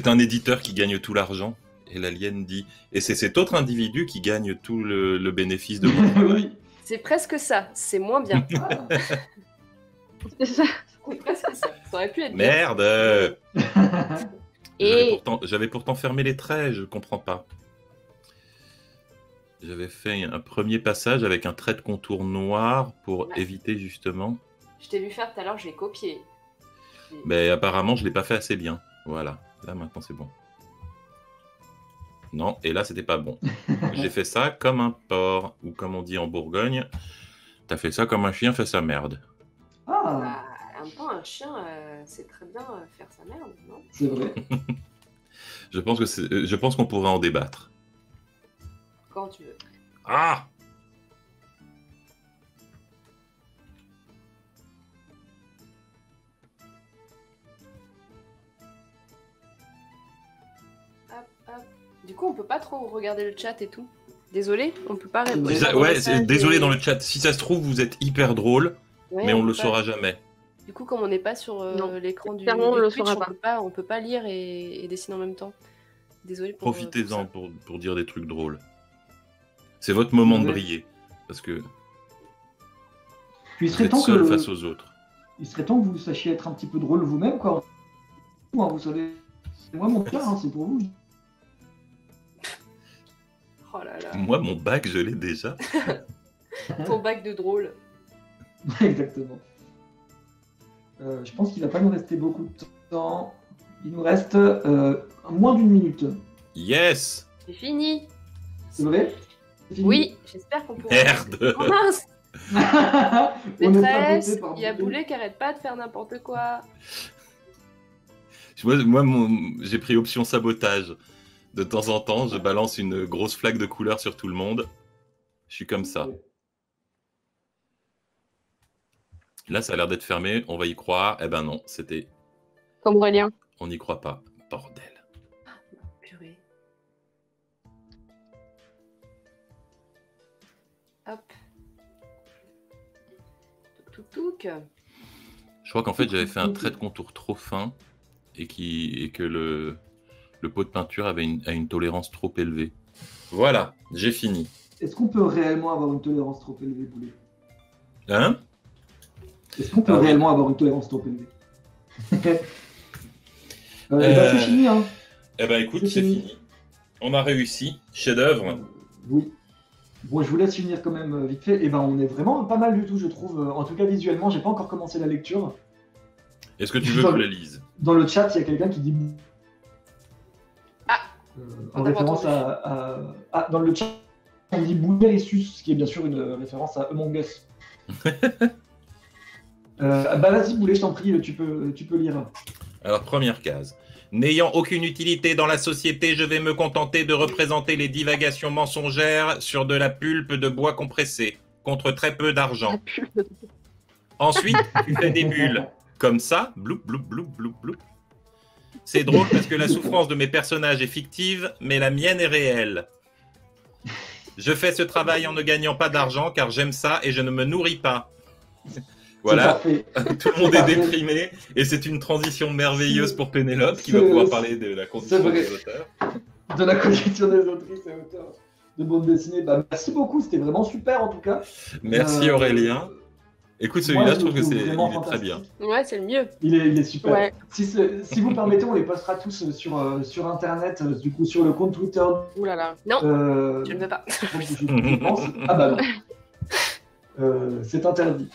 Speaker 1: un éditeur qui gagne tout l'argent. Et l'alien dit, et c'est cet autre individu qui gagne tout le bénéfice de mon travail.
Speaker 3: Oui.
Speaker 2: C'est presque ça, c'est moins bien.
Speaker 3: Ah.
Speaker 4: C'est ça.
Speaker 2: C'est presque ça. Ça aurait pu être bien.
Speaker 1: Merde
Speaker 2: Et
Speaker 1: J'avais pourtant fermé les traits, je comprends pas. J'avais fait un premier passage avec un trait de contour noir pour
Speaker 2: Ouais.
Speaker 1: éviter justement.
Speaker 2: je t'ai vu faire tout à l'heure, j'ai copié.
Speaker 1: Mais apparemment, je l'ai pas fait assez bien. Voilà, là maintenant c'est bon. Non, et là c'était pas bon. J'ai fait ça comme un porc, ou comme on dit en Bourgogne, t'as fait ça comme un chien fait sa merde.
Speaker 3: Ah,
Speaker 2: Bah, en même temps, un chien, c'est très bien faire sa merde, non?
Speaker 3: c'est vrai.
Speaker 1: Je pense qu'on pourrait en débattre.
Speaker 2: Quand tu veux.
Speaker 1: Ah!
Speaker 2: Du coup, on peut pas trop regarder le chat et tout. Désolé, on peut pas répondre.
Speaker 1: Désolé dans le chat. Si ça se trouve, vous êtes hyper drôle,
Speaker 2: Ouais,
Speaker 1: mais on le
Speaker 2: peut pas.
Speaker 1: saura jamais.
Speaker 2: Du coup, comme on n'est pas sur
Speaker 4: Non.
Speaker 2: l'écran du
Speaker 4: Clairement, on le
Speaker 2: Twitch,
Speaker 4: saura
Speaker 2: on peut pas lire et dessiner en même temps. Désolé pour
Speaker 1: Profitez-en
Speaker 2: ça.
Speaker 1: pour dire des trucs drôles. C'est votre moment de
Speaker 3: Ouais.
Speaker 1: briller. Parce que
Speaker 3: Puis il
Speaker 1: vous
Speaker 3: serait
Speaker 1: êtes
Speaker 3: temps
Speaker 1: seul
Speaker 3: que
Speaker 1: face aux autres.
Speaker 3: il serait temps que vous sachiez être un petit peu drôle vous-même, quoi. Vous savez, moi mon père, hein, c'est pour vous.
Speaker 2: Oh là là.
Speaker 1: Moi, mon bac, je l'ai déjà.
Speaker 2: Ton bac de drôle.
Speaker 3: Exactement. Je pense qu'il va pas nous rester beaucoup de temps. Il nous reste moins d'une minute.
Speaker 1: Yes.
Speaker 2: C'est fini.
Speaker 3: C'est vrai? C'est fini.
Speaker 2: Oui, j'espère qu'on pourra.
Speaker 1: Merde.
Speaker 2: Oh mince.
Speaker 3: On est
Speaker 2: Maîtresse,
Speaker 3: saboté par
Speaker 2: il y a
Speaker 3: Boulet.
Speaker 2: Boulet qui arrête pas de faire n'importe quoi.
Speaker 1: Moi, j'ai pris option sabotage. De temps en temps, je balance une grosse flaque de couleur sur tout le monde. Je suis comme ça. Là, ça a l'air d'être fermé. On va y croire. Eh ben non, c'était...
Speaker 4: Comme Aurélien.
Speaker 1: On n'y croit pas. Bordel.
Speaker 2: Purée. Hop. Touk.
Speaker 1: Je crois qu'en fait, j'avais fait un trait de contour trop fin et que le pot de peinture avait une tolérance trop élevée. Voilà, j'ai fini.
Speaker 3: Est-ce qu'on peut réellement avoir une tolérance trop élevée, Boulet?
Speaker 1: Hein?
Speaker 3: Est-ce qu'on peut
Speaker 1: Ah oui.
Speaker 3: réellement avoir une tolérance trop élevée? C'est fini, hein.
Speaker 1: Eh ben écoute,
Speaker 3: C'est
Speaker 1: c'est
Speaker 3: fini.
Speaker 1: fini. On a réussi. Chef-d'œuvre.
Speaker 3: Oui. Bon, je vous laisse finir quand même vite fait. Et ben, on est vraiment pas mal du tout, je trouve. En tout cas, visuellement, j'ai pas encore commencé la lecture.
Speaker 1: Est-ce que tu veux que je la lise?
Speaker 3: Dans le chat, il y a quelqu'un qui dit.
Speaker 2: Ah.
Speaker 3: En
Speaker 2: On t'a pas
Speaker 3: référence
Speaker 2: entendu.
Speaker 3: dans le chat, on dit Boulet et Sus, ce qui est bien sûr une référence à Among Us. Bah vas-y, Boulet, je t'en prie, tu peux lire.
Speaker 1: Alors, première case. N'ayant aucune utilité dans la société, je vais me contenter de représenter les divagations mensongères sur de la pulpe de bois compressé, contre très peu d'argent. Ensuite, tu fais des bulles. Comme ça, bloup, bloup, bloup, bloup, bloup. C'est drôle parce que la souffrance de mes personnages est fictive, mais la mienne est réelle. Je fais ce travail en ne gagnant pas d'argent, car j'aime ça et je ne me nourris pas. Voilà,
Speaker 3: C'est
Speaker 1: tout le monde est
Speaker 3: parfait.
Speaker 1: déprimé et c'est une transition merveilleuse pour Pénélope qui
Speaker 3: C'est-
Speaker 1: va pouvoir parler de la condition
Speaker 3: c'est vrai.
Speaker 1: des auteurs.
Speaker 3: De la condition des autrices et auteurs de bande dessinée. Bah, merci beaucoup, c'était vraiment super en tout cas.
Speaker 1: Merci Aurélien. Écoute, celui-là,
Speaker 3: moi,
Speaker 1: je trouve que
Speaker 3: le
Speaker 1: il
Speaker 3: vraiment
Speaker 1: est très bien.
Speaker 3: fantastique.
Speaker 2: Ouais, c'est le mieux.
Speaker 3: Il est super.
Speaker 4: Ouais.
Speaker 3: Si vous permettez, on les postera tous sur internet, du coup sur le compte Twitter.
Speaker 4: Ouh là là.
Speaker 2: Non,
Speaker 3: Euh,
Speaker 2: je ne veux pas.
Speaker 3: je pense. Ah bah non. C'est interdit.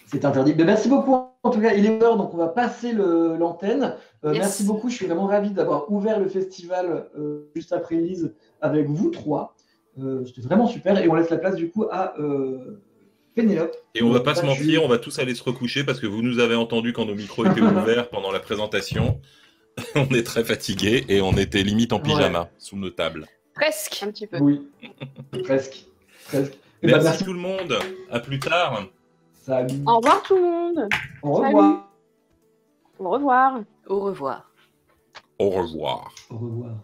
Speaker 3: C'est interdit. Mais merci beaucoup. En tout cas, il est l'heure, donc on va passer l'antenne.
Speaker 2: Yes.
Speaker 3: Merci beaucoup. Je suis vraiment ravi d'avoir ouvert le festival juste après Lise avec vous trois. C'était vraiment super. Et on laisse la place du coup à Pénélope.
Speaker 1: Et on va pas se
Speaker 3: Bah,
Speaker 1: mentir, on va tous aller se recoucher parce que vous nous avez entendu quand nos micros étaient ouverts pendant la présentation. On est très fatigués et on était limite en pyjama sous nos tables.
Speaker 2: Presque.
Speaker 4: Un petit peu.
Speaker 3: Oui, presque. Et bah,
Speaker 1: Merci tout le monde. À plus tard.
Speaker 3: Salut.
Speaker 4: Au revoir tout le monde.
Speaker 3: Au revoir.
Speaker 4: Au revoir.
Speaker 2: Au revoir.
Speaker 1: Au revoir.
Speaker 3: Au revoir.